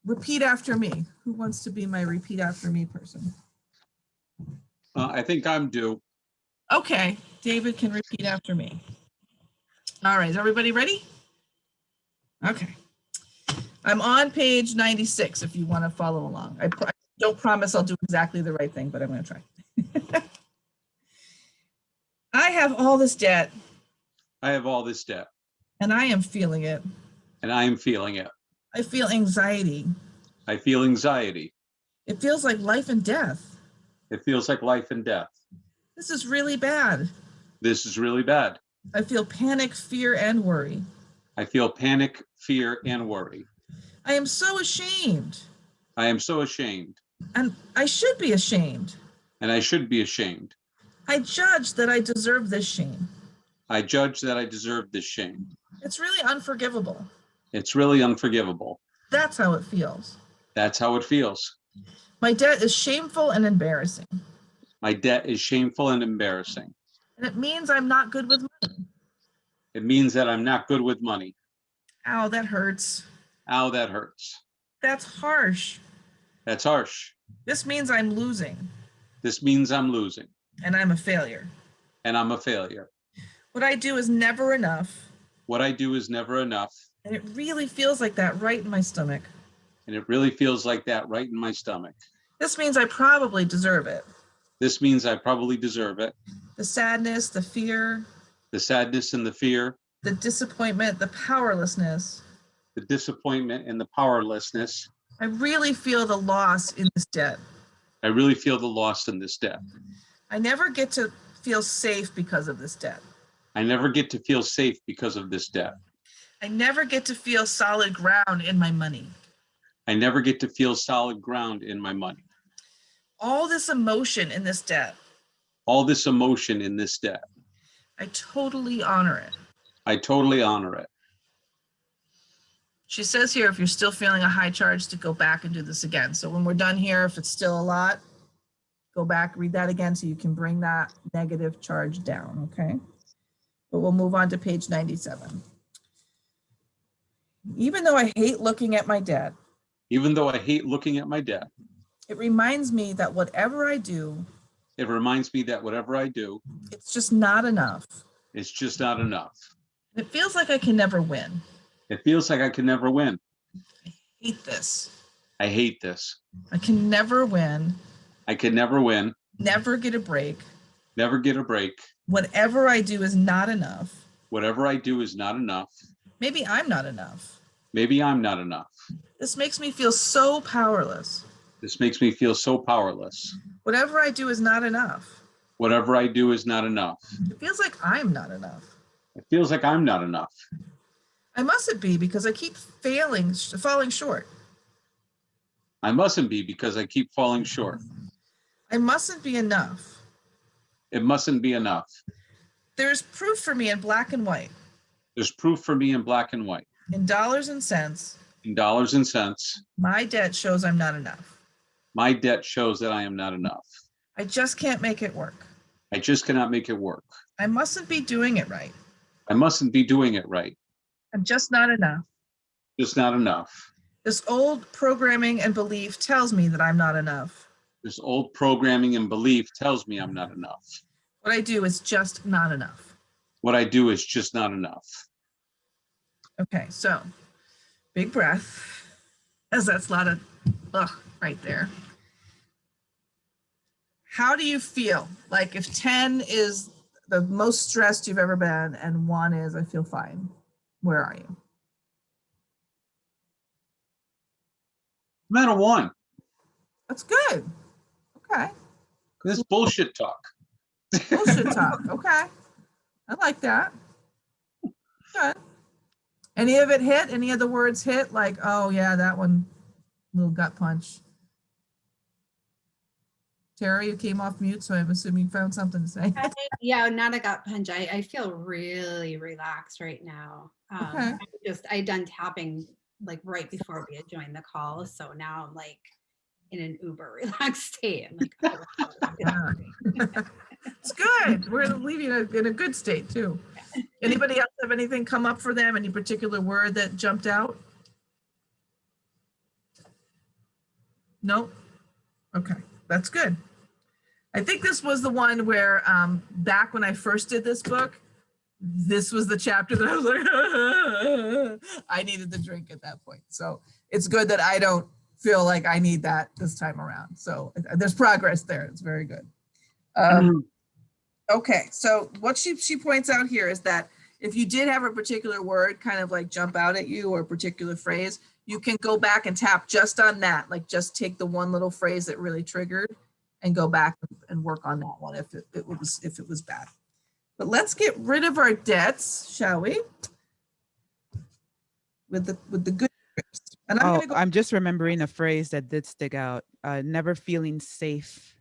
repeat after me? Who wants to be my repeat after me person?
I think I'm due.
Okay, David can repeat after me. All right, is everybody ready? Okay. I'm on page 96 if you want to follow along. I don't promise I'll do exactly the right thing, but I'm going to try. I have all this debt.
I have all this debt.
And I am feeling it.
And I am feeling it.
I feel anxiety.
I feel anxiety.
It feels like life and death.
It feels like life and death.
This is really bad.
This is really bad.
I feel panic, fear, and worry.
I feel panic, fear, and worry.
I am so ashamed.
I am so ashamed.
And I should be ashamed.
And I should be ashamed.
I judge that I deserve this shame.
I judge that I deserve this shame.
It's really unforgivable.
It's really unforgivable.
That's how it feels.
That's how it feels.
My debt is shameful and embarrassing.
My debt is shameful and embarrassing.
And it means I'm not good with money.
It means that I'm not good with money.
Ow, that hurts.
Ow, that hurts.
That's harsh.
That's harsh.
This means I'm losing.
This means I'm losing.
And I'm a failure.
And I'm a failure.
What I do is never enough.
What I do is never enough.
And it really feels like that right in my stomach.
And it really feels like that right in my stomach.
This means I probably deserve it.
This means I probably deserve it.
The sadness, the fear.
The sadness and the fear.
The disappointment, the powerlessness.
The disappointment and the powerlessness.
I really feel the loss in this debt.
I really feel the loss in this debt.
I never get to feel safe because of this debt.
I never get to feel safe because of this debt.
I never get to feel solid ground in my money.
I never get to feel solid ground in my money.
All this emotion in this debt.
All this emotion in this debt.
I totally honor it.
I totally honor it.
She says here, if you're still feeling a high charge, to go back and do this again. So when we're done here, if it's still a lot, go back, read that again so you can bring that negative charge down, okay? But we'll move on to page 97. Even though I hate looking at my debt,
Even though I hate looking at my debt,
it reminds me that whatever I do,
it reminds me that whatever I do,
it's just not enough.
it's just not enough.
It feels like I can never win.
It feels like I can never win.
I hate this.
I hate this.
I can never win,
I can never win,
never get a break.
never get a break.
Whatever I do is not enough.
Whatever I do is not enough.
Maybe I'm not enough.
Maybe I'm not enough.
This makes me feel so powerless.
This makes me feel so powerless.
Whatever I do is not enough.
Whatever I do is not enough.
It feels like I'm not enough.
It feels like I'm not enough.
I mustn't be because I keep falling short.
I mustn't be because I keep falling short.
I mustn't be enough.
It mustn't be enough.
There's proof for me in black and white,
There's proof for me in black and white.
in dollars and cents.
In dollars and cents,
My debt shows I'm not enough.
my debt shows that I am not enough.
I just can't make it work.
I just cannot make it work.
I mustn't be doing it right.
I mustn't be doing it right.
I'm just not enough.
Just not enough.
This old programming and belief tells me that I'm not enough.
This old programming and belief tells me I'm not enough.
What I do is just not enough.
What I do is just not enough.
Okay, so big breath, as that's a lot of right there. How do you feel? Like if 10 is the most stressed you've ever been and 1 is I feel fine. Where are you?
I'm at a 1.
That's good. Okay.
This bullshit talk.
Bullshit talk. Okay. I like that. Good. Any of it hit? Any of the words hit? Like, oh yeah, that one, little gut punch. Terry, you came off mute, so I'm assuming you found something to say.
Yeah, not a gut punch. I feel really relaxed right now.
Okay.
I done tapping like right before we had joined the call. So now I'm like in an uber relaxed state. I'm like, oh, wow.
It's good. We're gonna leave you in a good state too. Anybody else have anything come up for them? Any particular word that jumped out? Nope. Okay, that's good. I think this was the one where back when I first did this book, this was the chapter that I was like, I needed the drink at that point. So it's good that I don't feel like I need that this time around. So there's progress there. It's very good. Okay, so what she points out here is that if you did have a particular word kind of like jump out at you or a particular phrase, you can go back and tap just on that, like just take the one little phrase that really triggered and go back and work on that one if it was bad. But let's get rid of our debts, shall we? With the good scripts. And
I'm just remembering a phrase that did stick out. Never feeling safe.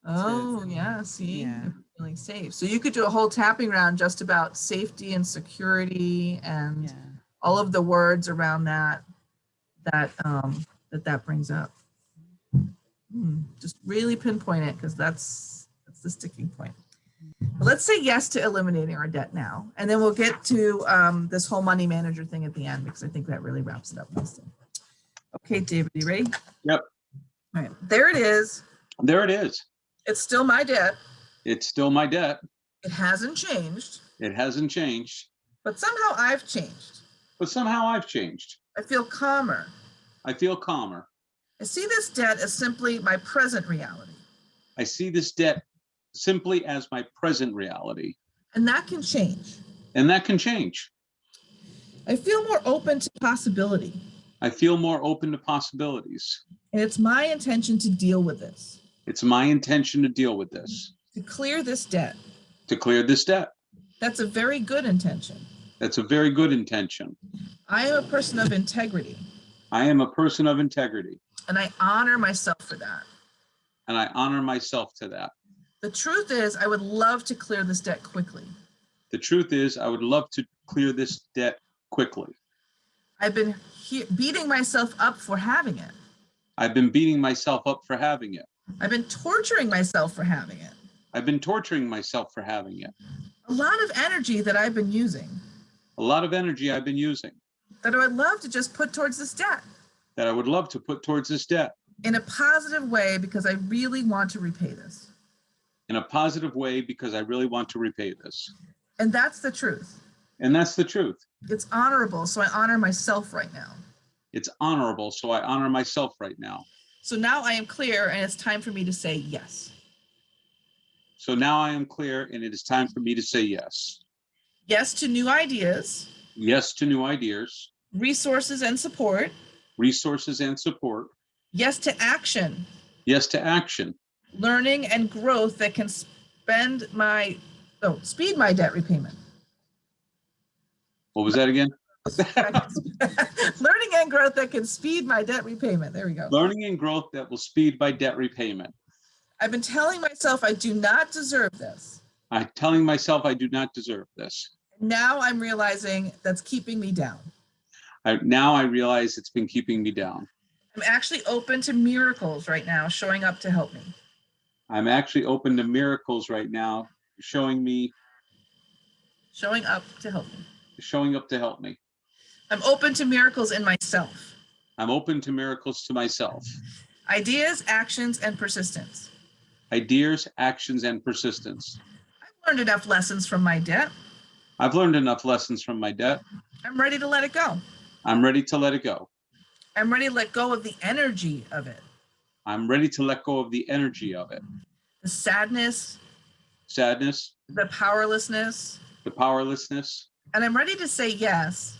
Oh yeah, see,
Yeah.
never feeling safe. So you could do a whole tapping round just about safety and security and
Yeah.
all of the words around that brings up. Just really pinpoint it because that's the sticking point. But let's say yes to eliminating our debt now, and then we'll get to this whole money manager thing at the end because I think that really wraps it up nicely. Okay, David, you ready?
Yep.
All right, there it is.
There it is.
It's still my debt.
It's still my debt.
It hasn't changed,
It hasn't changed,
but somehow I've changed.
but somehow I've changed.
I feel calmer.
I feel calmer.
I see this debt as simply my present reality,
I see this debt simply as my present reality,
and that can change.
and that can change.
I feel more open to possibility,
I feel more open to possibilities.
and it's my intention to deal with this,
It's my intention to deal with this,
to clear this debt.
to clear this debt.
That's a very good intention.
That's a very good intention.
I am a person of integrity,
I am a person of integrity,
and I honor myself for that.
and I honor myself to that.
The truth is, I would love to clear this debt quickly.
The truth is, I would love to clear this debt quickly.
I've been beating myself up for having it.
I've been beating myself up for having it.
I've been torturing myself for having it.
I've been torturing myself for having it.
A lot of energy that I've been using
A lot of energy I've been using
that I would love to just put towards this debt
that I would love to put towards this debt
in a positive way because I really want to repay this.
in a positive way because I really want to repay this.
And that's the truth.
And that's the truth.
It's honorable, so I honor myself right now.
It's honorable, so I honor myself right now.
So now I am clear and it's time for me to say yes.
So now I am clear and it is time for me to say yes.
Yes to new ideas,
Yes to new ideas,
resources and support.
resources and support.
Yes to action,
Yes to action,
learning and growth that can speed my debt repayment.
what was that again?
Learning and growth that can speed my debt repayment. There we go.
Learning and growth that will speed my debt repayment.
I've been telling myself I do not deserve this.
I'm telling myself I do not deserve this.
Now I'm realizing that's keeping me down.
Now I realize it's been keeping me down.
I'm actually open to miracles right now showing up to help me.
I'm actually open to miracles right now, showing
Showing up to help me.
up to help me.
I'm open to miracles in myself.
I'm open to miracles to myself.
Ideas, actions, and persistence.
Ideas, actions, and persistence.
I've learned enough lessons from my debt.
I've learned enough lessons from my debt.
I'm ready to let it go.
I'm ready to let it go.
I'm ready to let go of the energy of it.
I'm ready to let go of the energy of it.
The sadness,
Sadness,
the powerlessness.
the powerlessness,
And I'm ready to say yes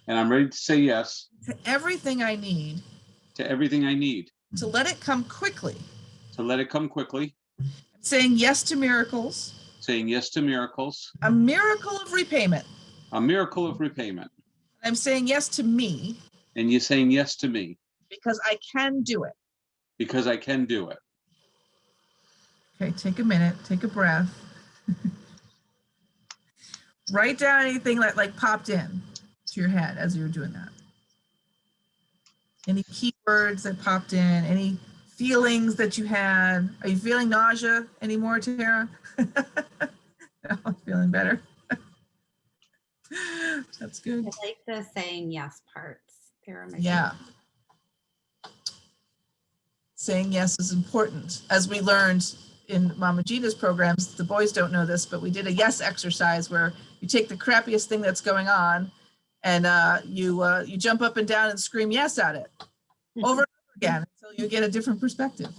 and I'm ready to say yes
to everything I need
to everything I need,
to let it come quickly.
to let it come quickly,
I'm saying yes to miracles,
saying yes to miracles,
a miracle of repayment.
a miracle of repayment.
I'm saying yes to me
And you're saying yes to me
because I can do it.
because I can do it.
Okay, take a minute, take a breath. Write down anything that like popped in to your head as you were doing that. Any keywords that popped in, any feelings that you had. Are you feeling nausea anymore, Tara? No, I'm feeling better. That's good.
I like the saying yes parts. They're amazing.
Yeah. Saying yes is important. As we learned in Mama Gina's programs, the boys don't know this, but we did a yes exercise where you take the crappiest thing that's going on and you jump up and down and scream yes at it over and over again until you get a different perspective.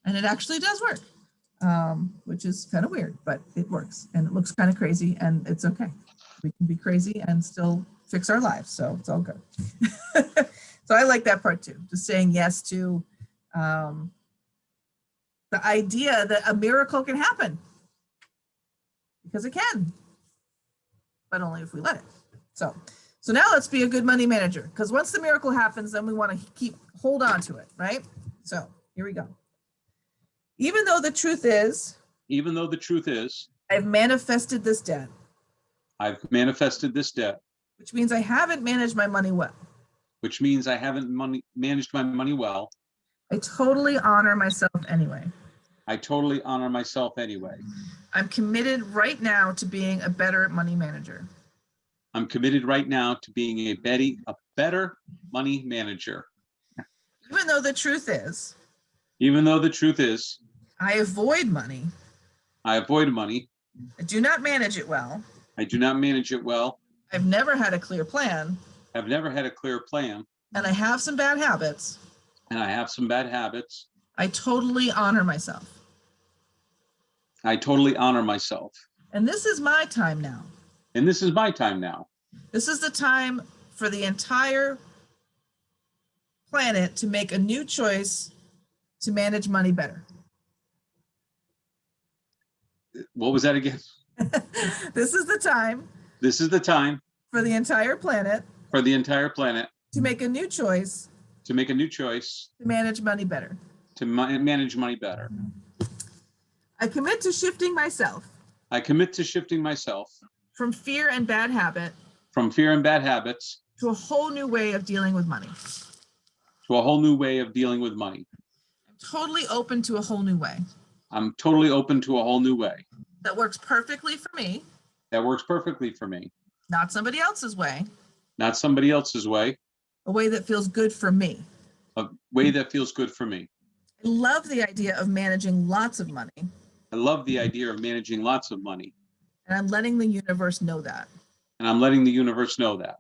And it actually does work, which is kind of weird, but it works and it looks kind of crazy and it's okay. We can be crazy and still fix our lives. So it's all good. So I like that part too, just saying yes to the idea that a miracle can happen, because it can, but only if we let it. So now let's be a good money manager, because once the miracle happens, then we want to hold on to it, right? So here we go. Even though the truth is, I've manifested this debt,
I've manifested this debt,
which means I haven't managed my money well.
which means I haven't managed my money well.
I totally honor myself anyway.
I totally honor myself anyway.
I'm committed right now to being a better money manager.
I'm committed right now to being a better money manager.
Even though the truth is, I avoid money.
I avoid money.
I do not manage it well.
I do not manage it well.
I've never had a clear plan,
I've never had a clear plan,
and I have some bad habits.
and I have some bad habits.
I totally honor myself.
I totally honor myself.
And this is my time now.
And this is my time now.
This is the time for the entire planet to make a new choice to manage money better.
What was that again?
This is the time
This is the time
for the entire planet
for the entire planet
to make a new choice
to make a new choice
to manage money better.
to manage money better.
I commit to shifting myself
I commit to shifting myself
from fear and bad habit
from fear and bad habits
to a whole new way of dealing with money.
to a whole new way of dealing with money.
I'm totally open to a whole new way
I'm totally open to a whole new way
that works perfectly for me,
that works perfectly for me,
not somebody else's way,
not somebody else's way,
a way that feels good for me.
a way that feels good for me.
I love the idea of managing lots of money,
I love the idea of managing lots of money,
and I'm letting the universe know that.
and I'm letting the universe know that.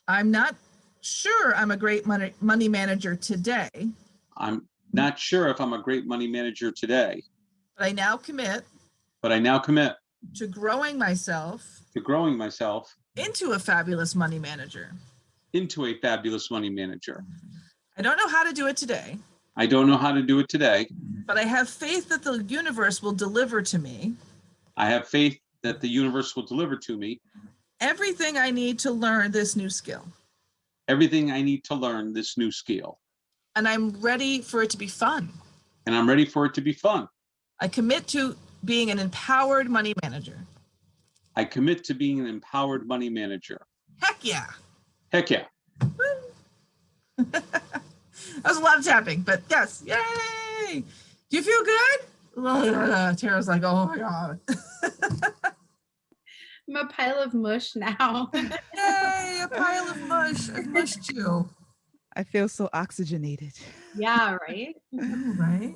I'm not sure I'm a great money manager today,
I'm not sure if I'm a great money manager today,
but I now commit
but I now commit
to growing myself
to growing myself
into a fabulous money manager.
into a fabulous money manager.
I don't know how to do it today,
I don't know how to do it today.
but I have faith that the universe will deliver to me
I have faith that the universe will deliver to me
everything I need to learn this new skill.
everything I need to learn this new skill.
And I'm ready for it to be fun.
And I'm ready for it to be fun.
I commit to being an empowered money manager.
I commit to being an empowered money manager.
Heck yeah.
Heck yeah.
That was a lot of tapping, but yes, yay. Do you feel good? Tara's like, oh my God.
I'm a pile of mush now.
Yay, a pile of mush. I mushed you.
I feel so oxygenated.
Yeah, right?
Right.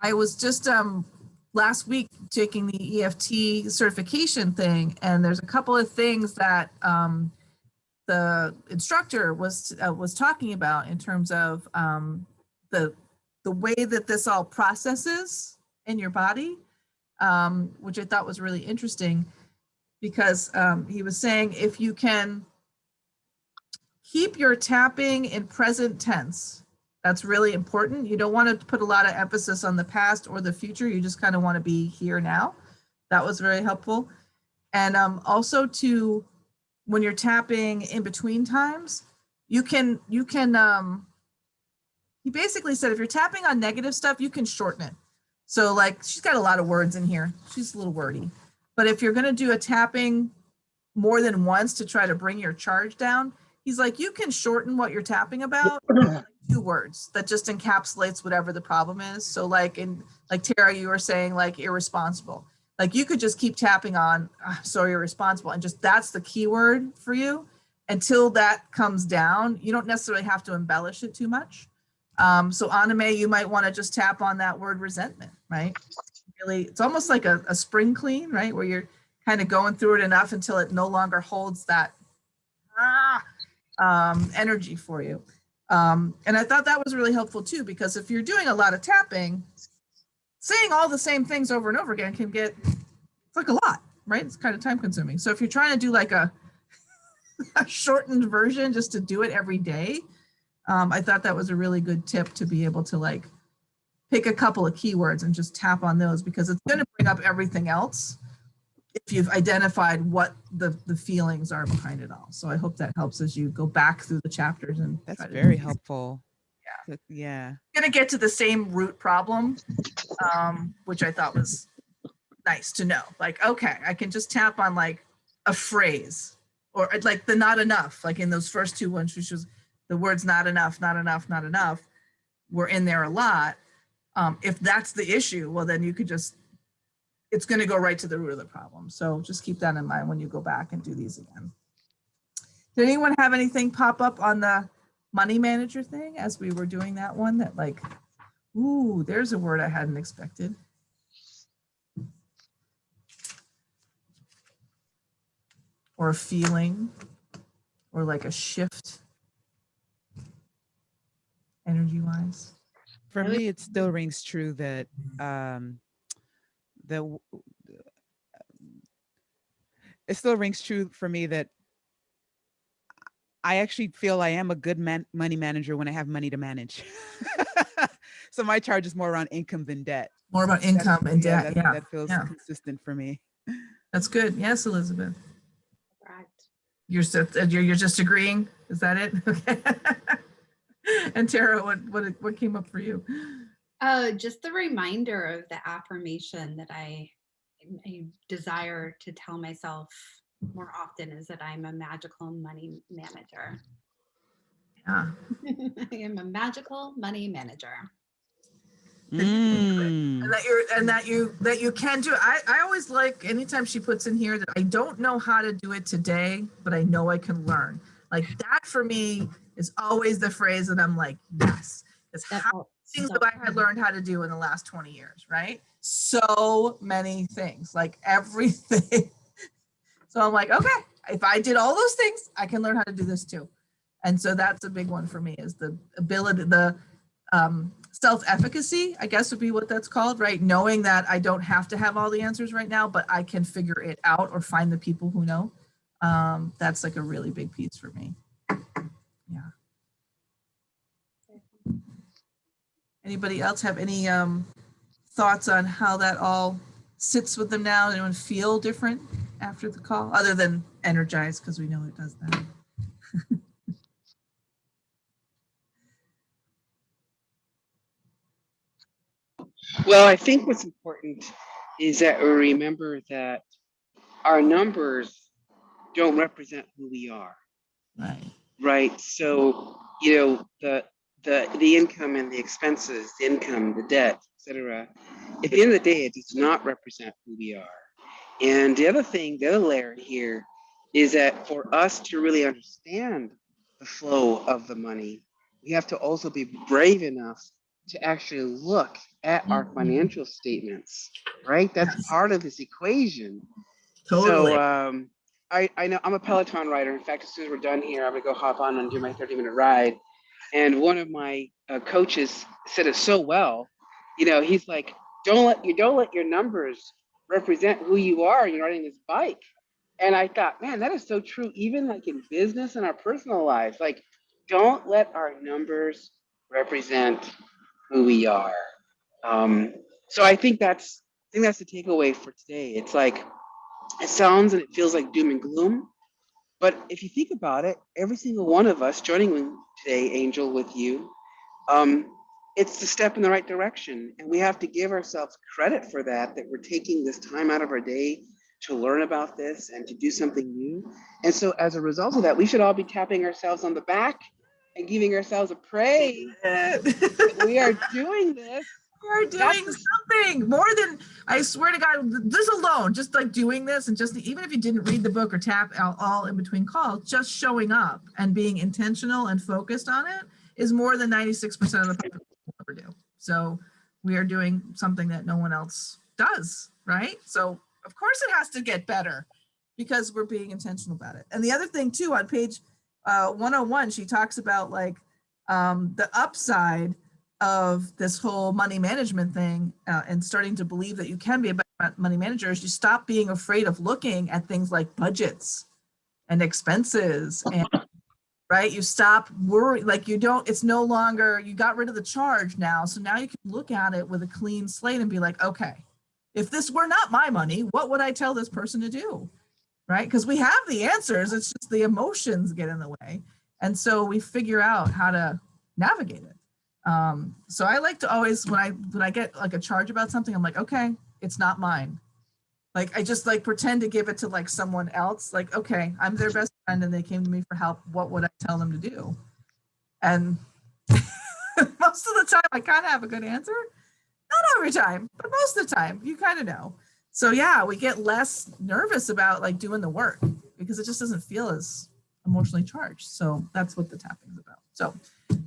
I was just last week taking the EFT certification thing, and there's a couple of things that the instructor was talking about in terms of the way that this all processes in your body, which I thought was really interesting, because he was saying if you can keep your tapping in present tense, that's really important. You don't want to put a lot of emphasis on the past or the future. You just kind of want to be here now. That was very helpful. And also to, when you're tapping in between times, you can, he basically said, if you're tapping on negative stuff, you can shorten it. So like, she's got a lot of words in here. She's a little wordy. But if you're going to do a tapping more than once to try to bring your charge down, he's like, you can shorten what you're tapping about, like 2 words that just encapsulates whatever the problem is. So like Tara, you were saying like irresponsible. Like you could just keep tapping on, so irresponsible, and just that's the keyword for you until that comes down. You don't necessarily have to embellish it too much. So Anime, you might want to just tap on that word resentment, right? Really, it's almost like a spring clean, right? Where you're kind of going through it enough until it no longer holds that energy for you. And I thought that was really helpful too, because if you're doing a lot of tapping, saying all the same things over and over again can get, it's like a lot, right? It's kind of time consuming. So if you're trying to do like a shortened version just to do it every day, I thought that was a really good tip to be able to like pick a couple of keywords and just tap on those, because it's going to bring up everything else if you've identified what the feelings are behind it all. So I hope that helps as you go back through the chapters. And
that's very helpful. Yeah.
Going to get to the same root problem, which I thought was nice to know. Like, okay, I can just tap on like a phrase, or like the not enough, like in those first 2 ones, which was the words not enough, not enough, not enough, were in there a lot. If that's the issue, well, then you could just, it's going to go right to the root of the problem. So just keep that in mind when you go back and do these again. Did anyone have anything pop up on the money manager thing as we were doing that one that like, ooh, there's a word I hadn't expected. Or a feeling, or like a shift energy wise?
For me, it still rings true that it still rings true for me that I actually feel I am a good money manager when I have money to manage. So my charge is more around income than debt.
More about income and debt. Yeah,
that feels consistent for me.
That's good. Yes, Elizabeth.
Right.
You're just agreeing. Is that it? Okay. And Tara, what came up for you?
Just the reminder of the affirmation that I desire to tell myself more often is that I'm a magical money manager.
Yeah.
I am a magical money manager.
And that you can do it. I always like anytime she puts in here that I don't know how to do it today, but I know I can learn. Like that for me is always the phrase that I'm like, yes. Because how things that I had learned how to do in the last 20 years, right? So many things, like everything. So I'm like, okay, if I did all those things, I can learn how to do this too. And so that's a big one for me, is the ability, the self-efficacy, I guess would be what that's called, right? Knowing that I don't have to have all the answers right now, but I can figure it out or find the people who know. That's like a really big piece for me. Yeah. Anybody else have any thoughts on how that all sits with them now? Anyone feel different after the call, other than energized, because we know it does that?
Well, I think what's important is that we remember that our numbers don't represent who we are.
Right.
Right. So, the income and the expenses, the income, the debt, etc. At the end of the day, it does not represent who we are. And the other thing, the other layer here is that for us to really understand the flow of the money, we have to also be brave enough to actually look at our financial statements, right? That's part of this equation.
Totally.
So I know I'm a Peloton rider. In fact, as soon as we're done here, I'm gonna go hop on and do my 30-minute ride. And one of my coaches said it so well. He's like, don't let your numbers represent who you are. You're riding this bike. And I thought, man, that is so true. Even like in business and our personal lives, like, don't let our numbers represent who we are. So I think that's the takeaway for today. It's like, it sounds and it feels like doom and gloom, but if you think about it, every single one of us joining today, Angel, with you, it's the step in the right direction, and we have to give ourselves credit for that we're taking this time out of our day to learn about this and to do something new. And so as a result of that, we should all be tapping ourselves on the back and giving ourselves a praise. We are doing this.
We're doing something more than, I swear to God, this alone, just like doing this, and just even if you didn't read the book or tap out all in between calls, just showing up and being intentional and focused on it is more than 96% of the people ever do. So we are doing something that no one else does, right? So of course it has to get better because we're being intentional about it. And the other thing too, on page 101, she talks about like the upside of this whole money management thing and starting to believe that you can be a better money manager is you stop being afraid of looking at things like budgets and expenses, and right, you stop worrying, like it's no longer, you got rid of the charge now, so now you can look at it with a clean slate and be like, okay, if this were not my money, what would I tell this person to do, right? Because we have the answers, it's just the emotions get in the way, and so we figure out how to navigate it. So I like to always, when I get like a charge about something, I'm like, okay, it's not mine. Like, I just like pretend to give it to like someone else. Like, okay, I'm their best friend and they came to me for help. What would I tell them to do? And most of the time I kind of have a good answer. Not every time, but most of the time you kind of know. So yeah, we get less nervous about like doing the work because it just doesn't feel as emotionally charged. So that's what the tapping is about. So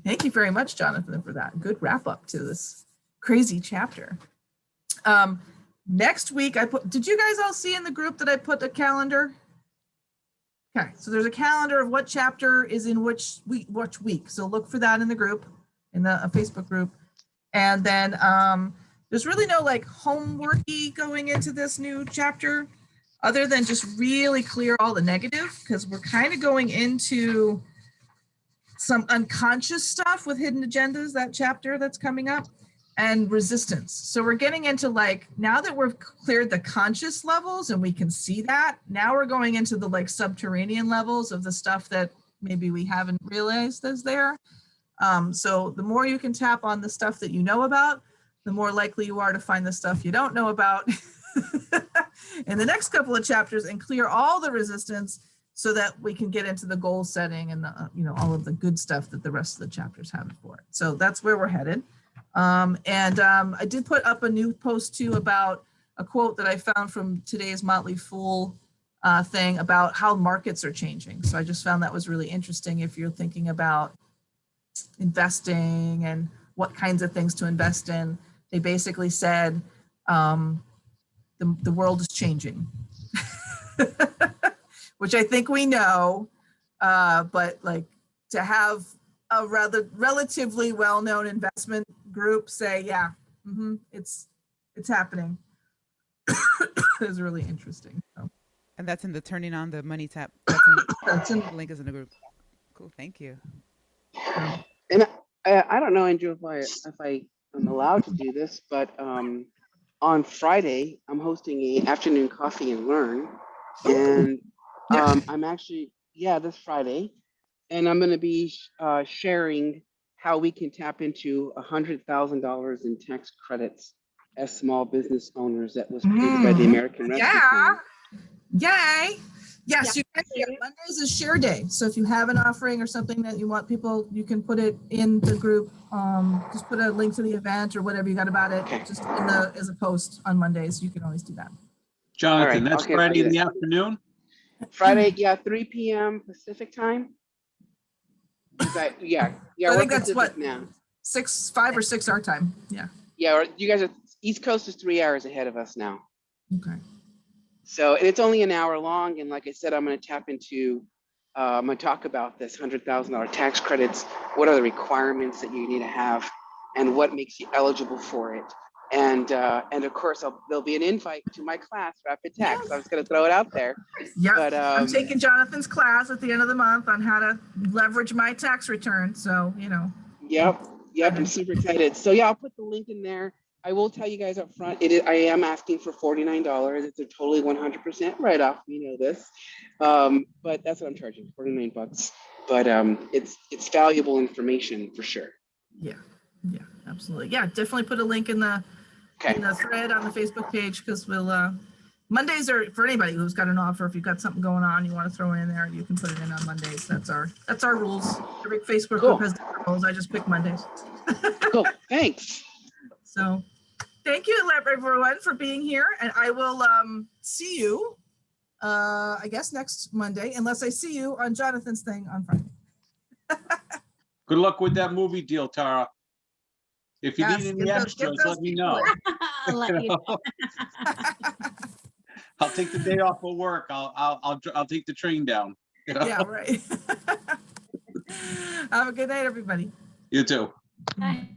thank you very much, Jonathan, for that. Good wrap up to this crazy chapter. Next week, did you guys all see in the group that I put a calendar? Okay, so there's a calendar of what chapter is in which week. So look for that in the group, in the Facebook group. And then there's really no like homeworky going into this new chapter other than just really clear all the negative, because we're kind of going into some unconscious stuff with hidden agendas, that chapter that's coming up, and resistance. So we're getting into like, now that we've cleared the conscious levels and we can see that, now we're going into the like subterranean levels of the stuff that maybe we haven't realized is there. So the more you can tap on the stuff that you know about, the more likely you are to find the stuff you don't know about in the next couple of chapters and clear all the resistance so that we can get into the goal setting and the, all of the good stuff that the rest of the chapters have for it. So that's where we're headed. I did put up a new post too about a quote that I found from today's Motley Fool thing about how markets are changing. So I just found that was really interesting if you're thinking about investing and what kinds of things to invest in. They basically said the world is changing. which I think we know. But like to have a relatively well-known investment group say, yeah, it's happening is really interesting. So
And that's in the Turning on the Money tab.
that's in,
The link is in the group. Cool. Thank you.
And I don't know, Andrew, if I am allowed to do this, but on Friday, I'm hosting a afternoon coffee and learn. And I'm actually, this Friday, and I'm going to be sharing how we can tap into $100,000 in tax credits as small business owners that was created by the American Rescue Plan.
Yay. Yes,
Yeah.
you can. Mondays is share day. So if you have an offering or something that you want people, you can put it in the group. Just put a link to the event or whatever you got about it.
Okay.
Just in the as a post on Mondays. You can always do that.
Jonathan,
right,
that's
okay,
Friday
I'll
in
do
the
that.
afternoon?
Friday, 3 p.m. Pacific time.
I
We're
think that's
Pacific
what-
now.
5 or 6 our time. Yeah.
Yeah, or you guys are East Coast is 3 hours ahead of us now.
Okay.
So, and it's only an hour long. And like I said, I'm going to tap into, I'm going to talk about this $100,000 tax credits. What are the requirements that you need to have and what makes you eligible for it? And of course, there'll be an invite to my class, Rapid Tax.
Yes.
I was going to throw it out there.
Yeah.
But
I'm taking Jonathan's class at the end of the month on how to leverage my tax return. So,
Yep. I'm super excited. So yeah, I'll put the link in there. I will tell you guys up front, I am asking for $49. It's a totally 100% write-off. You know this, but that's what I'm charging, $49. But it's valuable information for sure.
Yeah, absolutely. Yeah, definitely put a link in the thread on the Facebook page because we'll Mondays are for anybody who's got an offer. If you've got something going on, you want to throw it in there, you can put it in on Mondays. That's our rules. Every Facebook group has different rules. I just pick Mondays.
Cool. Thanks.
So thank you, everyone, for being here. And I will see you, I guess, next Monday, unless I see you on Jonathan's thing on Friday.
Good luck with that movie deal, Tara. If you
Yes,
need any
get those
extras, let me know.
I'll let you know.
I'll take the day off of work. I'll take the train down.
Yeah, right. Have a good night, everybody.
You too.
Bye.